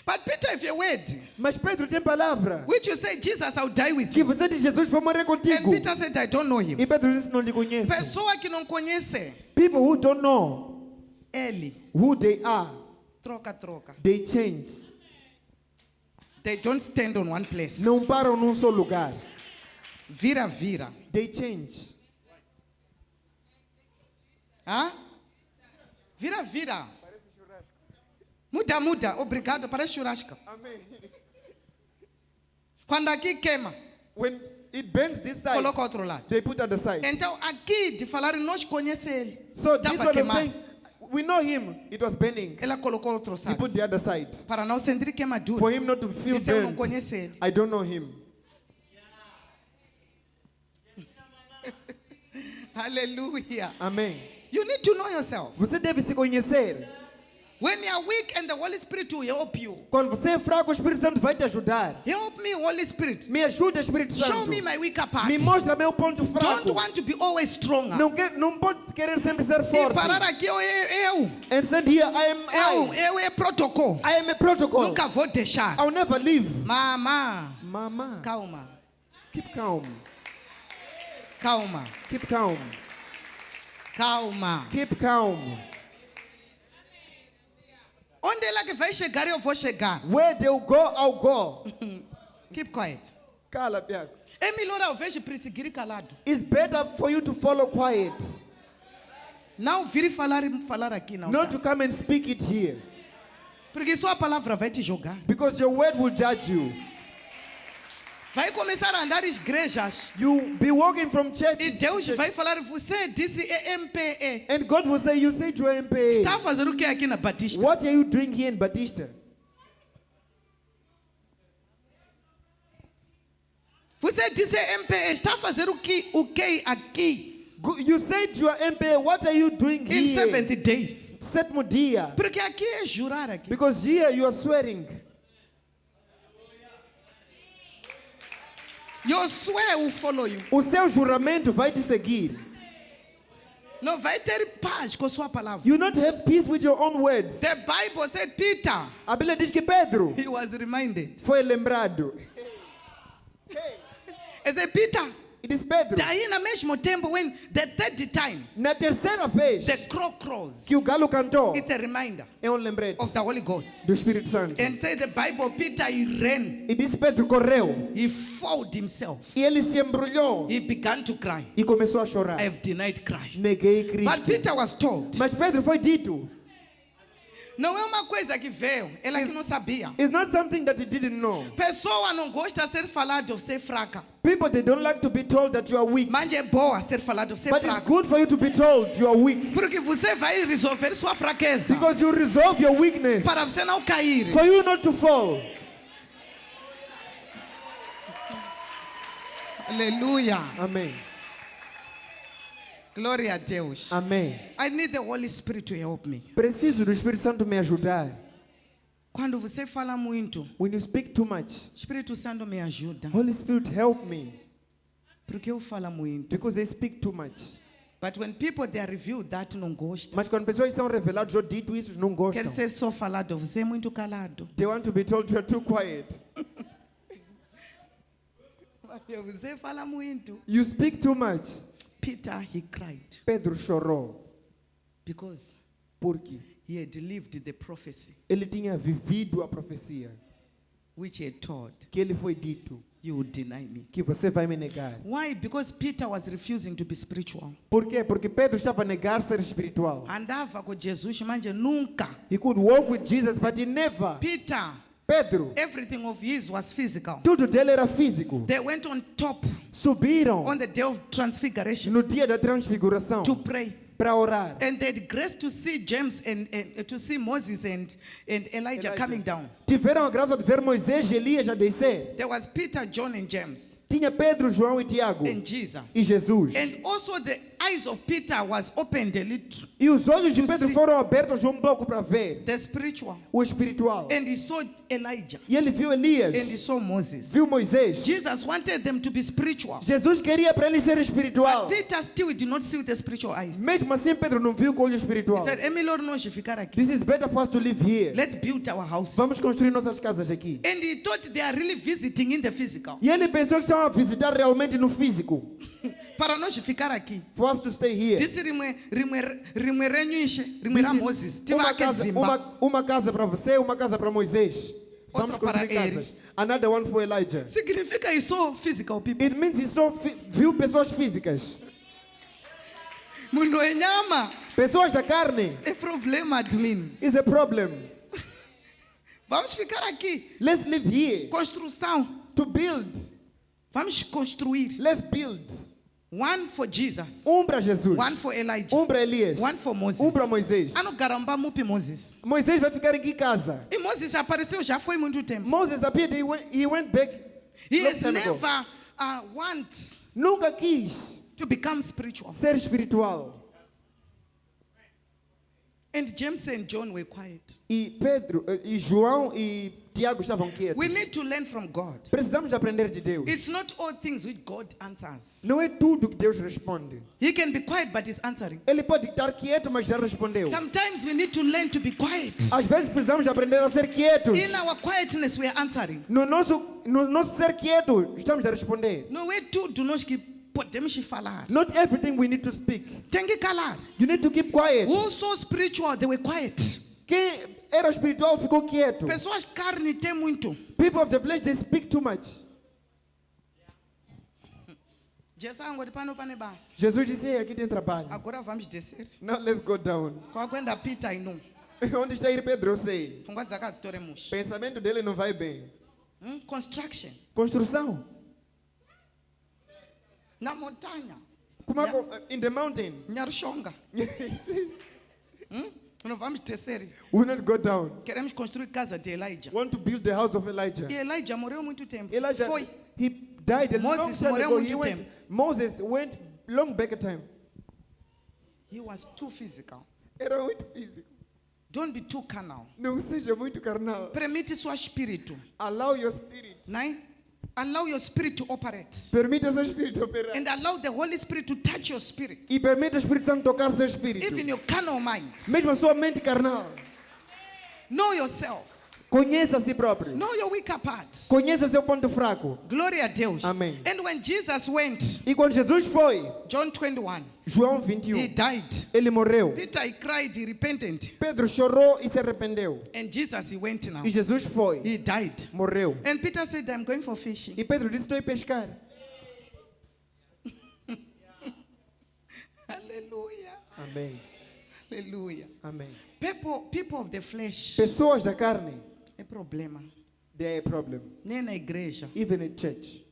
But Peter, if you word, Mas Pedro tem palavra. which you say, Jesus, I'll die with Que you. você diz, Jesus, vou morrer And contigo. Peter said, I don't know him. E Pedro disse, não lhe conhece. Pessoa que não conhece, People who don't know ele, who they are, troca. they change. They don't stand on one place. Não param num só lugar. Vira. They change. Hã? Vira. Muda. Obrigado, parece churrasco. Amém. Quando aqui queima, When it bends this side, coloca outro lado. they put at the side. Então, aqui de falar, nós conhecemos ele. So this Estava one I'm queimar. saying, we know him. It was burning. Ela colocou outro He side. put the other side. Para não sentir queimadura. For him not to feel Disse, eu não burnt. conheço ele. I don't know him. Aleluia. Amém. You need to know yourself. Você deve se conhecer. When you are weak and the Holy Spirit will help you. Quando você é fraco, o Espírito Santo vai te ajudar. Help me, Holy Spirit. Me ajuda, Espírito Show Santo. me my weaker part. Me mostra meu ponto Don't fraco. want to be always stronger. Não pode querer sempre ser E forte. parar aqui, eu. And said here, Eu é protocolo. I am a protocol. Nunca vou deixar. I'll never leave. Mama, Mama, calma. keep calm. Calma. Keep calm. Onde ela que vai chegar, eu vou chegar. Where they'll go, I'll go. Keep quiet. Cala, Piaco. É melhor ao invés de perseguir calado. It's better for you to follow quiet. Não vir falar aqui, não. Not Tá? to come and speak it here. Porque sua palavra vai te jogar. Because your word will judge you. Vai começar a andar às igrejas. You be walking from church. E Deus vai falar, você disse MPE. And God will say, you said you are MPA. Está fazendo o que aqui na Batista? What are you doing here in Batista? Você disse MPE. Está fazendo o que aqui? You said you are MPA. What are you doing In here? seventh day. Sétimo dia. Porque aqui é jurar aqui. Because here you are swearing. Your swear will follow you. O seu juramento vai te seguir. Não vai ter paz com sua palavra. You not have peace with your own words. The Bible said Peter, A Bíblia diz que Pedro he was reminded. foi lembrado. He said, Peter, It is Pedro. daí no mesmo tempo, when the third time, Na terceira vez the crow crows, que o galo cantou, it's a reminder é lembrete of the Holy Ghost. do Espírito Santo. And say the Bible, Peter, he ran. E disse Pedro correu. He fouled himself. E ele se embrulhou He began to cry. e começou a chorar. I have denied Christ. Neguei But Cristo. Peter was told. Mas Pedro foi dito. Não é uma coisa que veio, ela que não sabia. It's not something that he didn't know. Pessoa não gosta de ser falado de ser fraca. People, they don't like to be told that you are weak. Mas é boa ser falado de ser But it's fraca. good for you to be told you are weak. Porque você vai resolver sua fraqueza. Because you resolve your weakness. Para você não cair. For you not to fall. Aleluia. Amém. Glória a Deus. Amém. I need the Holy Spirit to help me. Preciso do Espírito Santo me ajudar. Quando você fala muito, When you speak too much, Espírito Santo me ajuda. Holy Spirit help me. Porque eu falo muito. Because I speak too much. But when people they are revealed that não gostam. Mas quando pessoas são reveladas ou dito isso, não gostam. Quer ser só falado, você é muito calado. They want to be told you are too quiet. Você fala muito. You speak too much. Peter, he cried Pedro chorou. because Porque he had lived the prophecy ele tinha vivido a profecia. which he had told, Que ele foi dito. you will deny me. Que você vai me negar. Why? Because Peter was refusing to be spiritual. Por quê? Porque Pedro estava a negar ser espiritual. Andava com Jesus, mas nunca. He could walk with Jesus, but he never. Peter, Pedro, everything of his was physical. tudo dele era físico. They went on top Subiram on the day of transfiguration no dia da transfiguração to pray. para orar. And they had grace to see James and to see Moses and Elijah coming down. Tiveram a graça de ver Moisés e Elias a descer. There was Peter, John, and James, Tinha Pedro, João e Tiago and Jesus. e Jesus. And also the eyes of Peter was opened a little, E os olhos de To Pedro see. foram abertos um pouco para ver the spiritual. o espiritual. And he saw Elijah. E ele viu And he Elias, saw Moses. viu Moisés. Jesus wanted them to be spiritual. Jesus queria para eles ser But espiritual. Peter still did not see with the spiritual eyes. Mesmo assim, Pedro não viu com o olho He espiritual. said, é melhor nós ficar aqui. This is better for us to live here. Let's build our houses. Vamos construir nossas casas aqui. And he thought they are really visiting in the physical. E ele pensou que estavam a visitar realmente no físico. Para nós ficar aqui. For us to stay here. Disse rimwe renyu ishe, rimwe ra Moses. Uma Tivake casa, dzimba. uma casa para você, uma casa para Moisés. Vamos Outra para construir ele. casas. Another one for Elijah. Significa he saw physical people. It means he saw, viu pessoas físicas. Munhu wenyama. Pessoas da carne É problema admin. is a problem. Vamos ficar aqui. Let's live here. Construção. To build. Vamos construir. Let's build. One for Jesus. Para Jesus. One for Elijah. Para Elias. One for Moses. Para Moisés. Anogaramba mupi Moses. Moisés vai ficar em que casa? E Moses apareceu já foi muito tempo. Moses appeared, he went back. He long has time ago. never want Nunca quis to become spiritual. ser espiritual. And James and John were quiet. E Pedro, e João e Tiago estavam quietos. We need to learn from God. Precisamos aprender de Deus. It's not all things which God answers. Não é tudo que Deus responde. He can be quiet, but he's answering. Ele pode estar quieto, mas já respondeu. Sometimes we need to learn to be quiet. Às vezes precisamos aprender a ser quietos. In our quietness, we are answering. No nosso ser quieto, estamos a responder. Não é tudo nós que podemos falar. Not everything we need to speak. Tem que calar. You need to keep quiet. Who saw spiritual, they were quiet. Quem era espiritual ficou quieto. Pessoas carne tem muito. People of the flesh, they speak too much. Jesus angoti pano pane basa. Jesus disse, "Ei, aqui tem trabalho. Agora vamos descer. Now let's go down." Kwakwenda Peter inu. Onde está ir Pedro, eu sei. Pfungwa dzakadzitoremosha. Pensamento dele não vai bem. Construction. Construção. Na montanha. In the mountain. Nyarushonga. Não vamos descer. We will not go down. Queremos construir casa de Elijah. Want to build the house of Elijah. E Elijah morreu muito tempo. Elijah, Foi. he died a long Moses time morreu ago. muito tempo. Moses went long back a time. He was too physical. Era muito físico. Don't be too carnal. Não seja muito carnal. Permite seu espírito. Allow your spirit. Né? Allow your spirit to operate. Permita seu espírito operar. And allow the Holy Spirit to touch your spirit. E permita o Espírito Santo tocar seu espírito. Even your carnal mind. Mesmo a sua mente carnal. Know yourself. Conheça a si próprio. Know your weaker parts. Conheça seu ponto fraco. Glória a Deus. Amém. And when Jesus went, E quando Jesus foi, John 21, João he 21, died. ele morreu. Peter, he cried, he repented. Pedro chorou e se arrependeu. And Jesus, he went now. E Jesus foi, He died. morreu. And Peter said, I'm going for fishing. E Pedro disse, estou a pescar. Hallelujah. Amém. Hallelujah. Amém. People of the flesh. Pessoas da carne, É problema. they are a problem. Nem na igreja. Even in church.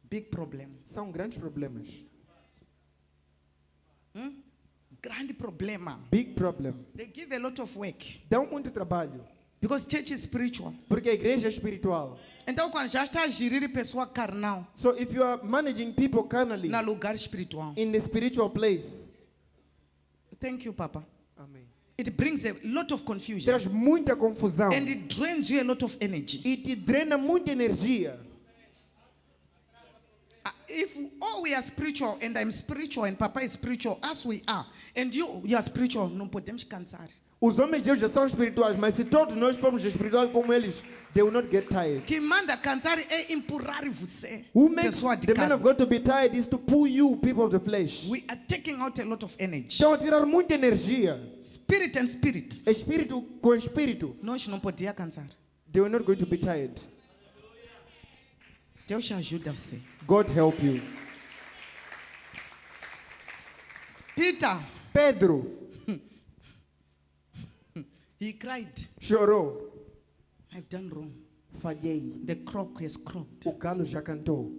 Big problem. São grandes problemas. Grande problema. Big problem. They give a lot of work. Dão muito trabalho. Because church is spiritual. Porque a igreja é espiritual. Então, quando já está a gerir pessoa carnal So if you are managing people carnally na lugar espiritual. in the spiritual place, Thank you, Papa. amém, It brings a lot of confusion. traz muita confusão And it drains you a lot of energy. e te drena muita energia. If all we are spiritual and I'm spiritual and Papa is spiritual as we are, and you are spiritual, não podemos cansar. Os homens de Deus já são espirituais, mas se todos nós formos espirituais como eles, they will not get tired. Que manda cansar é empurrar você. Who makes Pessoa de the man carne. of God to be tired is to pull you, people of the flesh. We are taking out a lot of energy. Estão a tirar muita energia. Spirit and spirit. Espírito com espírito. Nós não podíamos cansar. They were not going to be tired. Deus te ajuda você. God help you. Peter, Pedro he cried, chorou. I've done wrong. Falhei. The croc has croaked. O galo já cantou.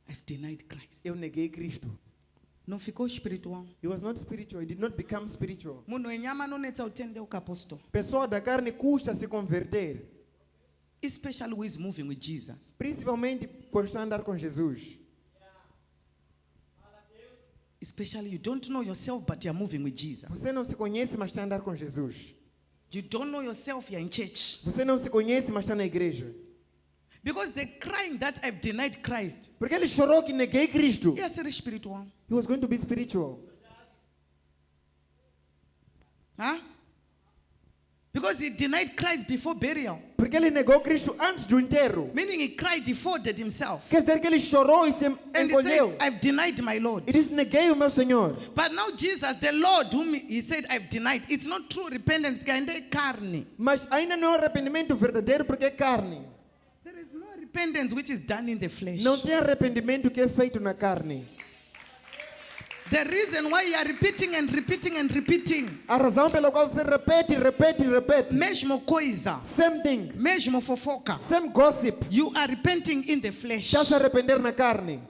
I've denied Christ. Eu neguei Cristo. Não ficou espiritual. He was not spiritual. He did not become spiritual. Munhu wenyama nonetsa utende ukapostol. Pessoa da carne custa se converter. Especially who is moving with Jesus. Principalmente quando está a andar com Jesus. Especially you don't know yourself, but you're moving with Jesus. Você não se conhece, mas está a andar com Jesus. You don't know yourself, you're in church. Você não se conhece, mas está na igreja. Because the crying that I've denied Christ, Porque ele chorou que neguei Cristo. ia ser espiritual. He was going to be spiritual. Huh? Because he denied Christ before burial. Porque ele negou Cristo antes do enterro. Meaning he cried, defrauded himself. Quer dizer que ele chorou e se And he encolheu. said, I've denied my Lord. E disse, neguei o meu Senhor. But now Jesus, the Lord whom he said, I've denied, it's not true repentance because ainda é carne. Mas ainda não é arrependimento verdadeiro porque é carne. There is no repentance which is done in the flesh. Não tem arrependimento que é feito na carne. The reason why you are repeating and repeating and repeating, A razão pela qual você repete. mesmo coisa, Same thing. mesmo fofoca, Same gossip. you are repenting in the flesh. Está se arrepender na carne.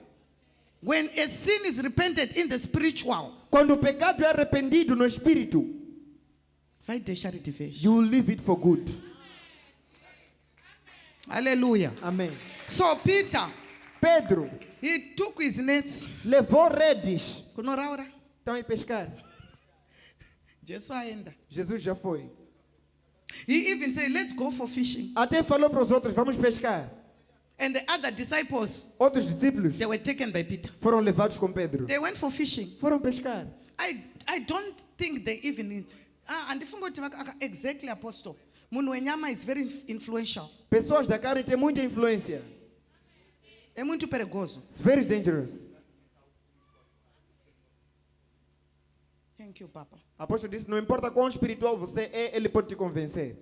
When a sin is repented in the spiritual, Quando o pecado é arrependido no espírito, vai deixar de ver. you will leave it for good. Hallelujah. Amém. So Peter, Pedro he took his nets. levou redes. Kunoraura. Estão a ir pescar. Jesus ainda. Jesus já foi. He even said, let's go for fishing. Até falou para os outros, vamos pescar. And the other disciples, Outros discípulos they were taken by Peter. foram levados com Pedro. They went for fishing. Foram pescar. I don't think they even exactly apostle. Munhu wenyama is very influential. Pessoas da carne têm muita influência. É muito perigoso. It's very dangerous. Thank you, Papa. Apóstolo disse, não importa quão espiritual você é, ele pode te convencer.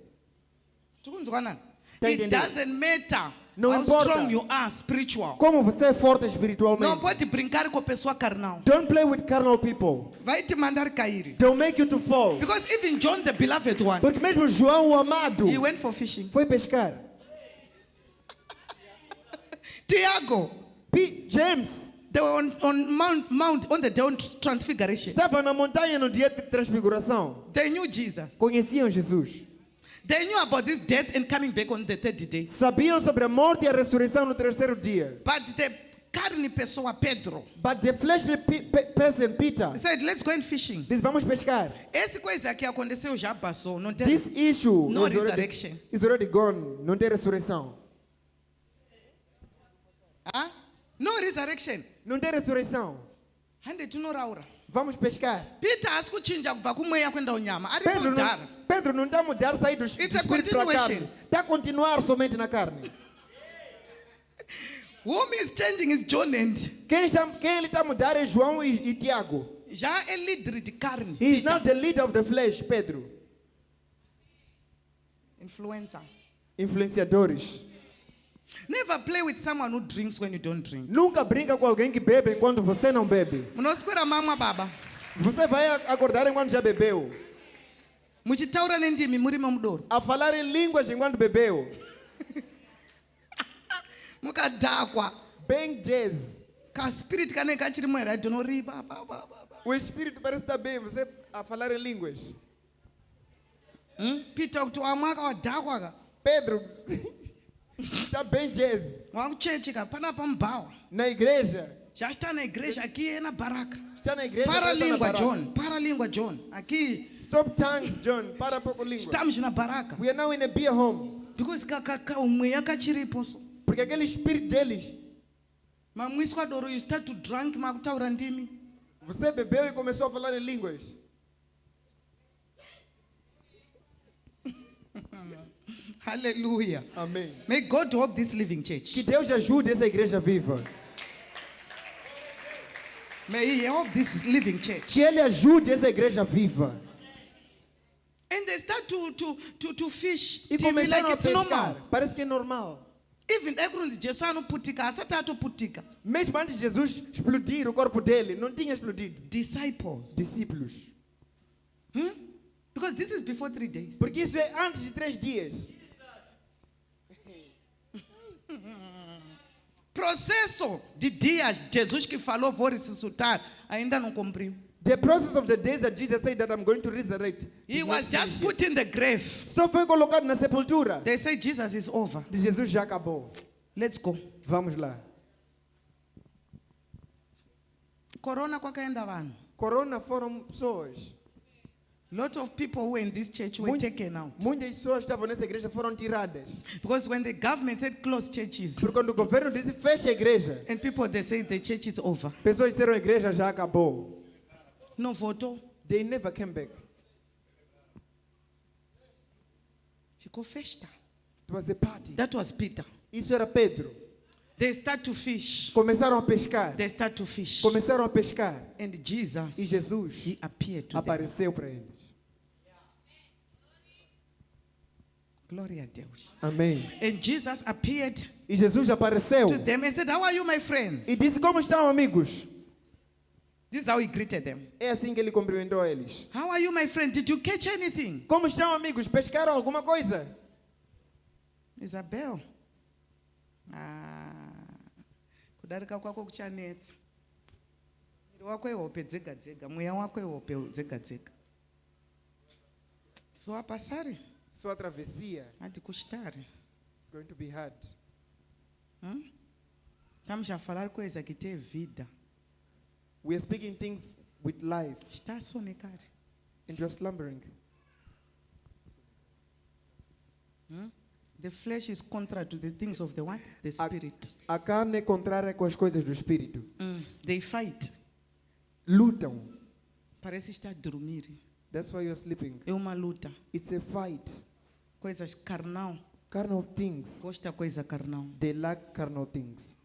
Tukunzwana. Tá It entendendo? doesn't matter Não how importa. strong you are spiritual. Como você é forte Não espiritualmente. pode brincar com a pessoa carnal. Don't play with carnal people. Vai te mandar cair. They'll make you to fall. Because even John the beloved one, Porque mesmo João, o amado, he went for fishing. foi pescar. Tiago, James they were on the day of transfiguration. estava na montanha no dia de transfiguração. They knew Jesus. Conheciam Jesus. They knew about this death and coming back on the third day. Sabiam sobre a morte e a ressurreição no terceiro dia. But the carne pessoa Pedro But the fleshly person, Peter, said, let's go and fishing. disse, vamos pescar. Essa coisa que aconteceu já passou. Não tem, This issue no is resurrection. already gone. Não tem ressurreição. Huh? No resurrection. Não tem ressurreição. Hande tunoraura. Vamos pescar. Peter asikuchinja kubva kumweya kwenda unyama. Ari kudhara. Pedro não está a mudar, sair do It's espírito a para a continuation. carne. Está a continuar somente na carne. Whom is changing is John and Quem ele está a mudar é João e Tiago. já é líder de carne. He is now the leader of the flesh, Pedro. Influencer. Influenciadores. Never play with someone who drinks when you don't drink. Nunca brinca com alguém que bebe enquanto você não bebe. Munoswera mama baba. Você vai acordar enquanto já bebeu. Muchitaura nendimi muri mamudoro. A falar em línguas enquanto bebeu. Mukadhakwa. Bem jazz. Ka spirit kane kachiri mwera donoriba. O espírito parece estar bem, você a falar em línguas. Peter kuti wamwaka wadhakwa ka. Pedro está bem jazz. Wakuchechi ka panapa mubhawa. Na igreja. Já está na igreja aqui é na baraka. Está na igreja. parece estar na Paralíngua John. Aqui Stop tongues, John. Para um pouco língua. estamos na baraka. We are now in a beer home. Because umweya kachiripo. Porque aquele espírito deles. Mamwiswa doro you start to drink makutaura ndimi. Você bebeu e começou a falar em línguas. Hallelujah. Amém. May God help this living church. Que Deus ajude essa igreja viva. May He help this living church. Que Ele ajude essa igreja viva. And they start to fish. E TV like começaram a it's pescar. normal. Parece que é normal. Even ekrunzi Jesu anoputika asati atoputika. Mesmo antes de Jesus explodir o corpo dele, não tinha explodido. Disciples. Discípulos. Because this is before 3 days. Porque isso é antes de 3 dias. Processo de dias Jesus que falou vou ressuscitar ainda não cumpriu. The process of the days that Jesus said that I'm going to resurrect. He did was not just finish put yet. in the grave. Só foi colocado na sepultura. They say Jesus is over. De Jesus já acabou. Let's go. Vamos lá. Corona kwakaenda vanhu. Corona foram pessoas. Lot of people who were in this church were Muito- taken out. Muitas pessoas que estavam nessa igreja foram tiradas. Because when the government said close churches, Porque quando o governo disse fecha a igreja, and people they say the church is over. pessoas disseram a igreja já acabou. No voto, They never came back. ficou festa. It was a party. That was Peter. Isso era Pedro. They start to fish. Começaram a pescar. They start to fish. Começaram a pescar. And Jesus, E Jesus he appeared to them. apareceu para eles. Glória a Deus. Amém. And Jesus appeared E Jesus apareceu to them and said, "How are you, my friends?" e disse: como estão, amigos? This is how he greeted them. É assim que ele cumprimentou eles. "How are you, my friend? Did you catch anything?" Como estão, amigos? Pescaram alguma coisa? Isabel. Kudarika kwako kuchanetsa. Mwiri wako ihope dzega dzega, mweya wako ihope dzega dzega. So apasari, Sua travessia hadi kushitari. is going to be hard. Estamos a falar coisa que tem vida. We are speaking things with life Está sonecare. and you're slumbering. The flesh is contrary to the things of the what? The spirit. A carne é contrária com as coisas do espírito. They fight. Lutam. Parece estar a dormir. That's why you're sleeping. É uma luta. It's a fight. Coisas carnal. Carnal things. Gosta coisa carnal. They lack carnal things.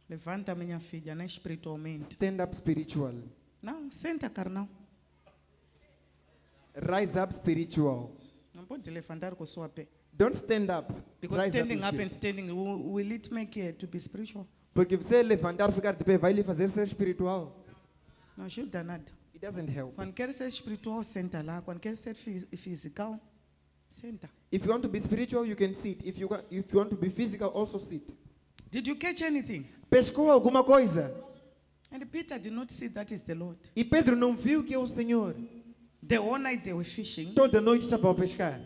Levanta minha filha, não é espiritualmente. Stand up spiritual. Não, senta carnal. Rise up spiritual. Não pode levantar com sua pé. Don't stand up. Because Rise standing in up and spirit. standing, will it make you to be spiritual? Porque você levantar, ficar de pé, vai lhe fazer ser espiritual. Não ajuda nada. It doesn't help. Quando quer ser espiritual, senta lá. Quando quer ser physical, senta. If you want to be spiritual, you can sit. If you want to be physical, also sit. Did you catch anything? Pescou alguma coisa? And Peter did not see that is the Lord. E Pedro não viu que é o Senhor. The whole night they were fishing. Toda noite estavam a pescar.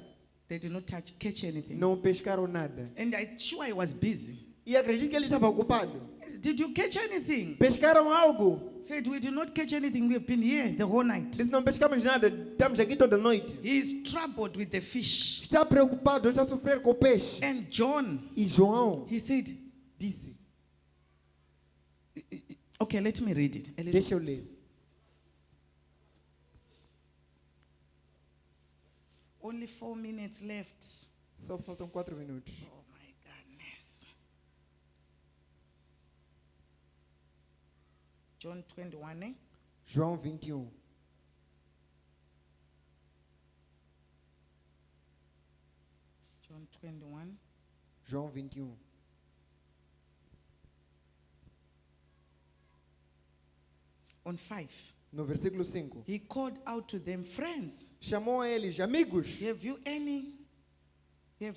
They did not catch anything. Não pescaram nada. And I'm sure he was busy. E acredito que ele estava ocupado. Did you catch anything? Pescaram algo. Said, we did not catch anything. We have been here the whole night. Disse, não pescamos nada. Estamos aqui toda noite. He is troubled with the fish. Está preocupado, está a sofrer com o peixe. And John, E João he said, disse, okay, let me read it. A little deixa eu bit. ler. Only 4 minutes left. Só faltam 4 minutos. Oh my goodness. John 21, eh? João 21. John 21. João 21. On 5. No versículo 5. He called out to them, friends, Chamou a eles, amigos, have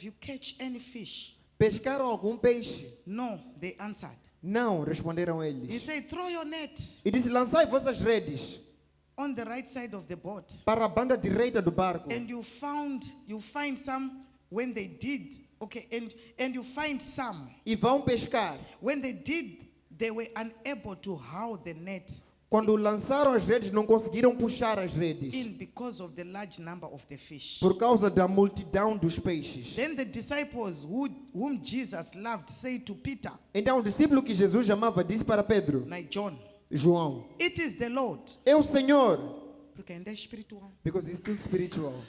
you catch any fish? pescaram algum peixe? No, they answered. Não, responderam He eles. said, throw your net E disse, lançai vossas redes on the right side of the boat. para a banda direita do barco. And you find some when they did. Okay, and you find some. E vão pescar. When they did, they were unable to haul the net Quando lançaram as redes, não conseguiram puxar as redes. in because of the large number of the fish. Por causa da multidão dos peixes. Then the disciples whom Jesus loved said to Peter, Então o discípulo que Jesus amava disse para Pedro, like John, João, it is the Lord. é o Senhor. Porque ainda é espiritual. Because he's still spiritual.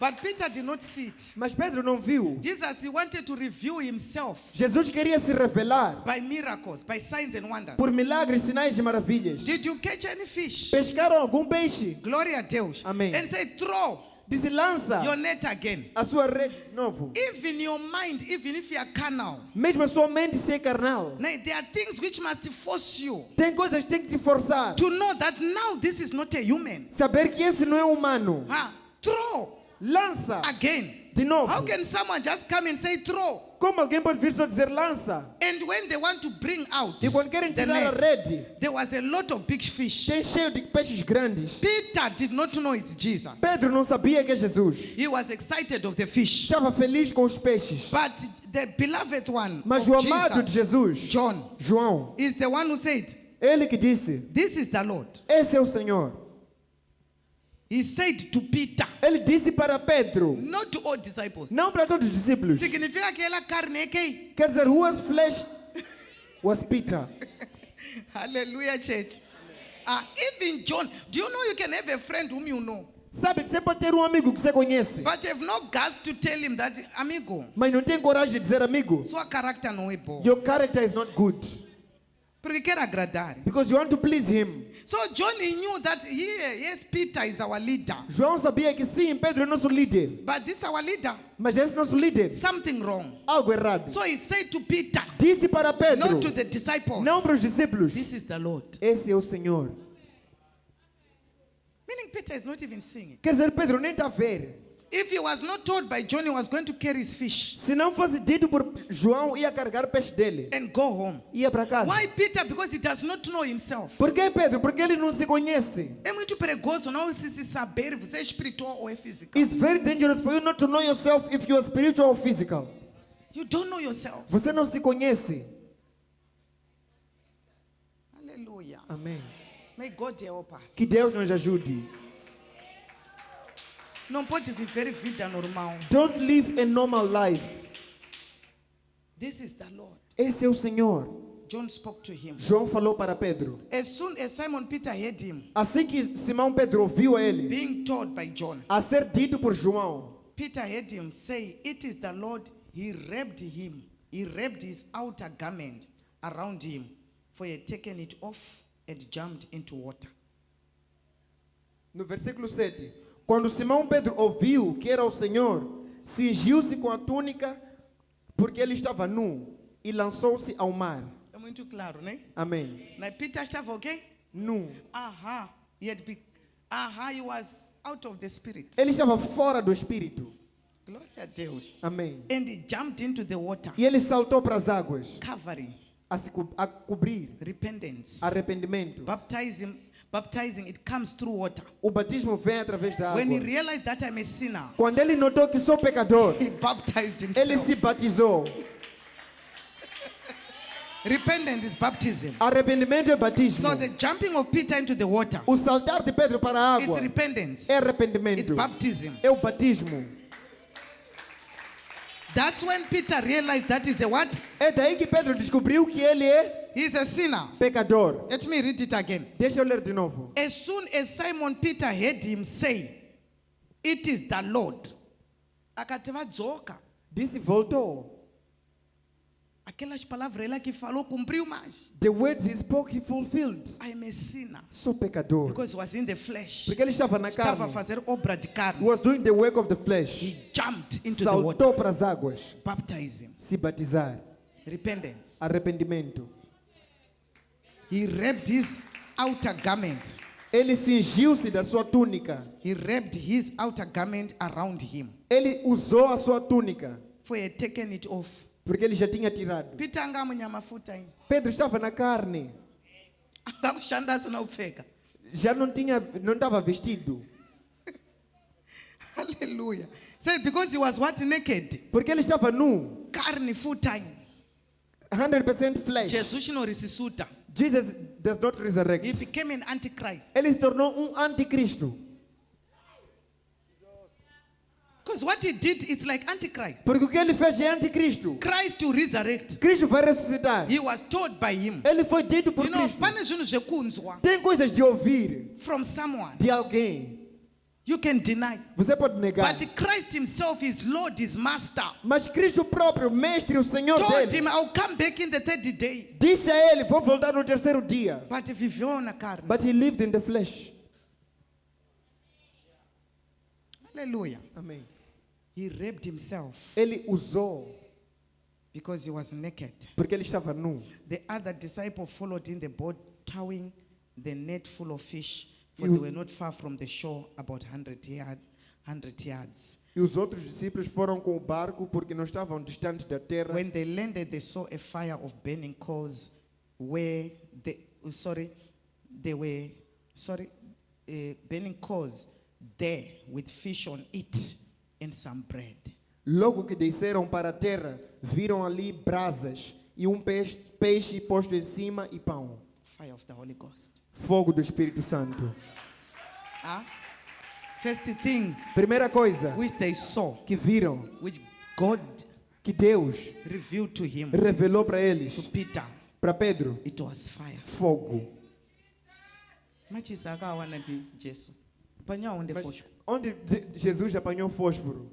But Peter did not see it. Mas Pedro não viu. Jesus, he wanted to reveal himself Jesus queria se revelar by miracles, by signs and wonders. por milagres, sinais e maravilhas. Did you catch any fish? Pescaram algum peixe? Glória a Deus. Amém. And say, throw Disse, lança your net again. a sua rede de novo. Even your mind, even if you are carnal, Mesmo a sua mente ser carnal. now, there are things which must force you Tem coisas que tem que te forçar. to know that now this is not a human. Saber que esse não é humano. Throw. Lança. Again. De novo. How can someone just come and say throw? Como alguém pode vir só dizer lança? And when they want to bring out E quando querem the tirar a net, rede, there was a lot of big fish. tem cheio de peixes grandes. Peter did not know it's Jesus. Pedro não sabia que é Jesus. He was excited of the fish. Estava feliz com os peixes. But the beloved one Mas of o amado de Jesus, Jesus, John, João, is the one who said, ele que disse, this is the Lord. esse é o Senhor. He said to Peter, Ele disse para Pedro, not to all disciples. não para todos os discípulos. Significa que ela carne é quem? Quer dizer, whose flesh was Peter? Hallelujah, church. Even John, do you know you can have a friend whom you know, Sabe que você pode ter um amigo que você conhece, but have no guts to tell him that, amigo, mas não tem coragem de dizer amigo. sua character não é bom. Your character is not good. Porque quer agradar. Because you want to please him. So John knew that yes, Peter is our leader. João sabia que sim, Pedro é nosso líder. But this our leader, Mas esse nosso líder, something wrong. algo errado. So he said to Peter, Disse para Pedro, not to the disciples, não para os discípulos, this is the Lord. esse é o Senhor. Meaning Peter is not even seeing it. Quer dizer, Pedro nem está a ver. If he was not told by John he was going to carry his fish Se não fosse dito por João, ia carregar o peixe dele. and go home. Ia para casa. Why Peter? Because he does not know himself. Por que Pedro? Porque ele não se conhece. É muito perigoso não se saber você é espiritual ou é físico. It's very dangerous for you not to know yourself if you are spiritual or physical. You don't know yourself. Você não se conhece. Hallelujah. Amém. May God help us. Que Deus nos ajude. Não pode viver vida normal. Don't live a normal life. This is the Lord. Esse é o Senhor. John spoke to him. João falou para Pedro. As soon as Simon Peter heard him Assim que Simão Pedro ouviu a ele, being told by John, a ser dito por João, Peter heard him say, it is the Lord. He wrapped him. He wrapped his outer garment around him, for he had taken it off and jumped into water. no versículo 7, quando Simão Pedro ouviu que era o Senhor, cingiu-se com a túnica, porque ele estava nu, e lançou-se ao mar. É muito claro, né? Amém. Now Peter estava okay? Nu. He was out of the spirit. Ele estava fora do Espírito. Glória a Deus. Amém. And he jumped into the water, E ele saltou para as águas, covering a cobrir repentance. arrependimento. Baptizing, it comes through water. O batismo vem através da água. When he realized that I'm a sinner, Quando ele notou que sou pecador, he baptized ele himself. se batizou. Repentance is baptism. Arrependimento é batismo. So the jumping of Peter into the water, O saltar de Pedro para a it's água repentance. é It's arrependimento. baptism. É o batismo. That's when Peter realized that is a what? É daí que Pedro descobriu que ele é He's a sinner. pecador. Let me read it again. Deixa eu ler de novo. As soon as Simon Peter heard him say, it is the Lord. Akati vadzoka. Disse voltou. Aquelas palavras ela que falou cumpriu mais. The words he spoke he fulfilled. I am a sinner. Sou pecador. Because he was in the flesh. Porque ele estava na Estava a carne. fazer obra de He carne. was doing the work of the flesh. He jumped into the water. Saltou para as águas. Baptism. Se batizar. Repentance. Arrependimento. He wrapped his outer garment. Ele cingiu-se da sua túnica. He wrapped his outer garment around him. Ele usou a sua túnica. For he had taken it off. Porque ele já tinha tirado. Peter angamunyama futa ini. Pedro estava na carne. Angakushandasa na upfeka. Já não estava vestido. Hallelujah. Said because he was what? Naked. Porque ele estava nu. Carne futa ini. 100% flesh. Jesus no risisuta. Jesus does not resurrect. He became an antichrist. Ele se tornou anticristo. Because what he did is like antichrist. Porque o que ele fez é anticristo. Christ to resurrect. Cristo vai ressuscitar. He was told by him. Ele foi dito por You know, Cristo. pane zvinhu zvekunzwa Tem coisas de ouvir from someone. de alguém. You can deny. Você pode negar. But Christ himself is Lord, is Master. Mas Cristo próprio, mestre, o Senhor Told dele, him, I'll come back in the third day. disse a ele, vou voltar no terceiro dia. But viveu na carne. But he lived in the flesh. Hallelujah. Amém. He wrapped himself Ele usou because he was naked. porque ele estava nu. The other disciple followed in the boat, towing the net full of fish, for You- they were not far from the shore, about 100 yards. E os outros discípulos foram com o barco porque não estavam distantes da terra. When they landed, they saw a fire of burning coals where burning coals there with fish on it and some bread. Logo que desceram para a terra, viram ali brasas e peixe posto em cima e pão. Fire of the Holy Ghost. Fogo do Espírito Santo. First thing Primeira coisa which they saw, que viram, which God que Deus revealed to him, revelou para to eles, Peter, para Pedro, it was fire. fogo. Machisa akawana bi Jesu. Panya onde Mas fosco. onde Jesus apanhou fósforo,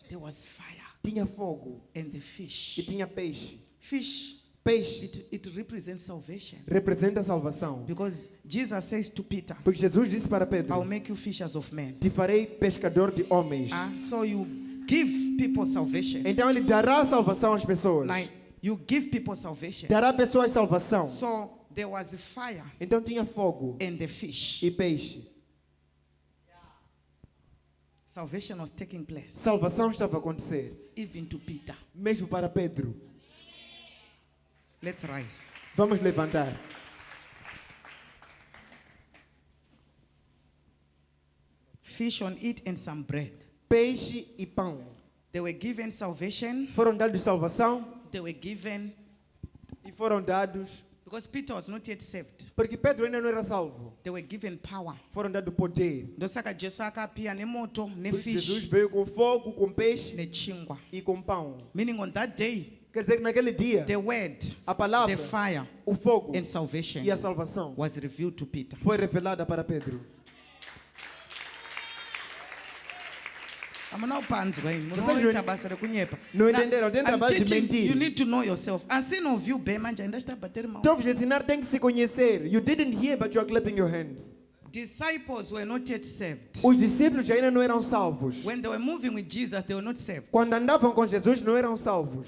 There was fire tinha fogo and the fish. e tinha peixe. Fish, Peixe it represents salvation. representa a salvação. Because Jesus says to Peter, Porque Jesus disse para I'll Pedro, make you fishers of men. te farei pescador de homens. So you give people salvation. Então ele dará salvação às pessoas. Like you give people salvation. Dará pessoas salvação. So there was a fire Então tinha fogo and the fish. e peixe. Salvation was taking place Salvação estava a acontecer, even to Peter. mesmo para Pedro. Let's rise. Vamos levantar. Fish on it and some bread. Peixe e pão. They were given salvation. Foram dados salvação They were given e foram dados, because Peter was not yet saved. porque Pedro ainda não era salvo. They were given power. Foram dados poder. Ndosaka Jesu akapia nemoto Por isso Jesus nefish veio com fogo, com peixe nechingwa. e com pão. Meaning on that day, Quer dizer que naquele dia, the word, a palavra, the fire o fogo and salvation e a salvação was revealed to Peter. foi revelada para Pedro. Amuna upanzwa yini? Vocês Munoita basa rekunyepa. não Na- entenderam, tem I'm trabalho de teaching, mentir. you need to know yourself. Assim não viu bem, manja ainda está a bater mão. Então, vos ensinar tem que se conhecer. You didn't hear, but you are clapping your hands. Disciples were not yet saved. Os discípulos ainda não eram salvos. When they were moving with Jesus, they were not saved. Quando andavam com Jesus, não eram salvos.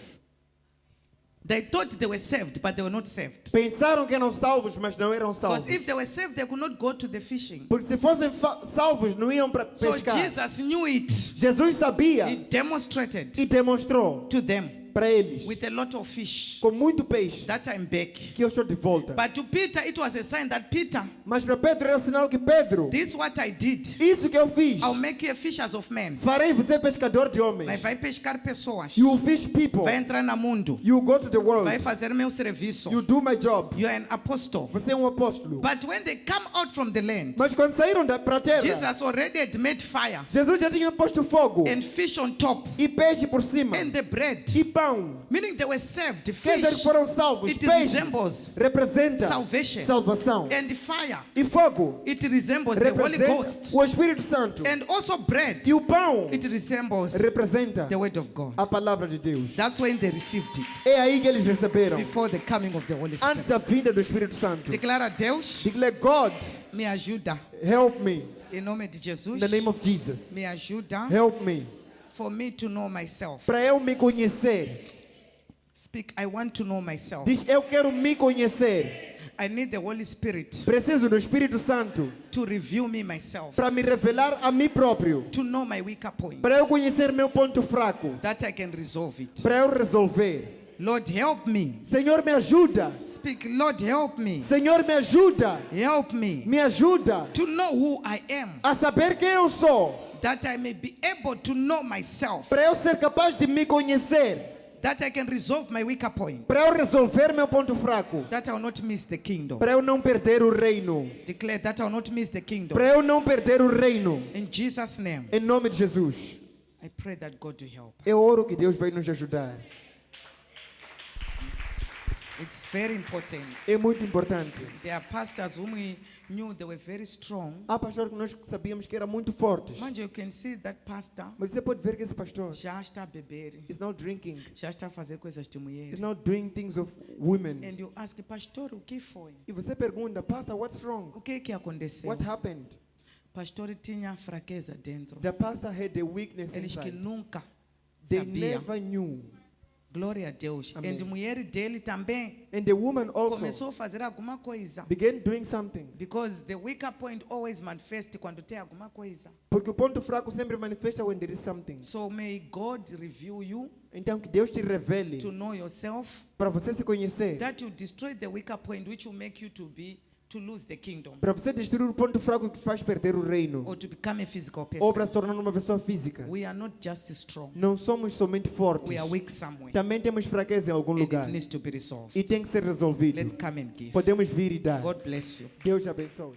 They thought they were saved, but they were not saved. Pensaram que eram salvos, mas não eram salvos. Because if they were saved, they could not go to the fishing. Porque se fossem salvos, não iam para So pescar. Jesus knew it. Jesus sabia He demonstrated e demonstrou to them para eles, with a lot of fish. com muito peixe, That time back. que eu estou de volta. But to Peter, it was a sign that Peter, Mas para Pedro era sinal que Pedro, this is what I did. isso que eu fiz, I'll make you a fishers of men. farei você pescador de homens. Vai pescar pessoas. You fish people. Vai entrar no mundo. You go to the world. Vai fazer meu serviço. You do my job. You are an apostle. Você é um apóstolo. But when they come out from the land, Mas quando saíram para a terra, Jesus already had made fire Jesus já tinha posto fogo and fish on top e peixe por cima and the bread. e pão. Meaning they were saved. Quer dizer que Fish, foram salvos. it Peixe resembles representa salvation. salvação. And fire, E fogo it resembles the Holy representa Ghost. o Espírito Santo. And also bread, E o pão it resembles representa the word of God. a palavra de Deus. That's when they received it, É aí que eles receberam. before the coming of the Holy Antes Spirit. da vinda do Espírito Santo. Declara, Deus, Declare, God, me ajuda. help me. Em nome de Jesus, In the name of Jesus. me ajuda Help me. for me to know myself. Para eu me conhecer. Speak, I want to know myself. Diz, eu quero me conhecer. I need the Holy Spirit Preciso do Espírito Santo to reveal me myself, para me revelar a mim próprio. to know my weaker point, Para eu conhecer meu ponto fraco. that I can resolve it. Para eu resolver. Lord, help me. Senhor, me ajuda. Speak, Lord, help me. Senhor, me ajuda. Help me Me ajuda to know who I am, a saber quem eu sou. that I may be able to know myself, Para eu ser capaz de me conhecer. that I can resolve my weaker point, Para eu resolver meu ponto fraco. that I will not miss the kingdom. Para eu não perder o reino. Declare that I will not miss the kingdom. Para eu não perder o reino. In Jesus' name, Em nome de Jesus. I pray that God will help. Eu oro que Deus vai nos ajudar. It's very important. É muito importante. There are pastors whom we knew they were very strong. Há pastores que nós sabíamos que eram muito fortes. Mind you can see that pastor Mas você pode ver que esse pastor já está a beber, is now drinking. já está a fazer coisas de mulher. Is now doing things of women. And you ask, pastor, o que foi? E você pergunta, Pastor, what's wrong? O que é que aconteceu? What happened? Pastor tinha fraqueza dentro. The pastor had a weakness Eles que inside. nunca They sabiam. never knew. Glória a Deus. Amém. E mulher dele também And the woman also começou a fazer alguma coisa. began doing something. Because the weaker point always manifests quando tem alguma coisa. Porque o ponto fraco sempre manifesta when there is something. So may God reveal you Então que Deus te revele to know yourself, para você se conhecer, that you destroy the weaker point which will make you to lose the kingdom para você destruir o ponto fraco que faz perder o reino, or to become a physical ou person. para se tornar uma pessoa física. We are not just strong. Não somos somente fortes, We are weak somewhere. também temos fraqueza em algum And lugar it needs to be resolved. e tem que ser resolvido. Let's come and give. Podemos vir e dar. God bless you. Deus abençoe.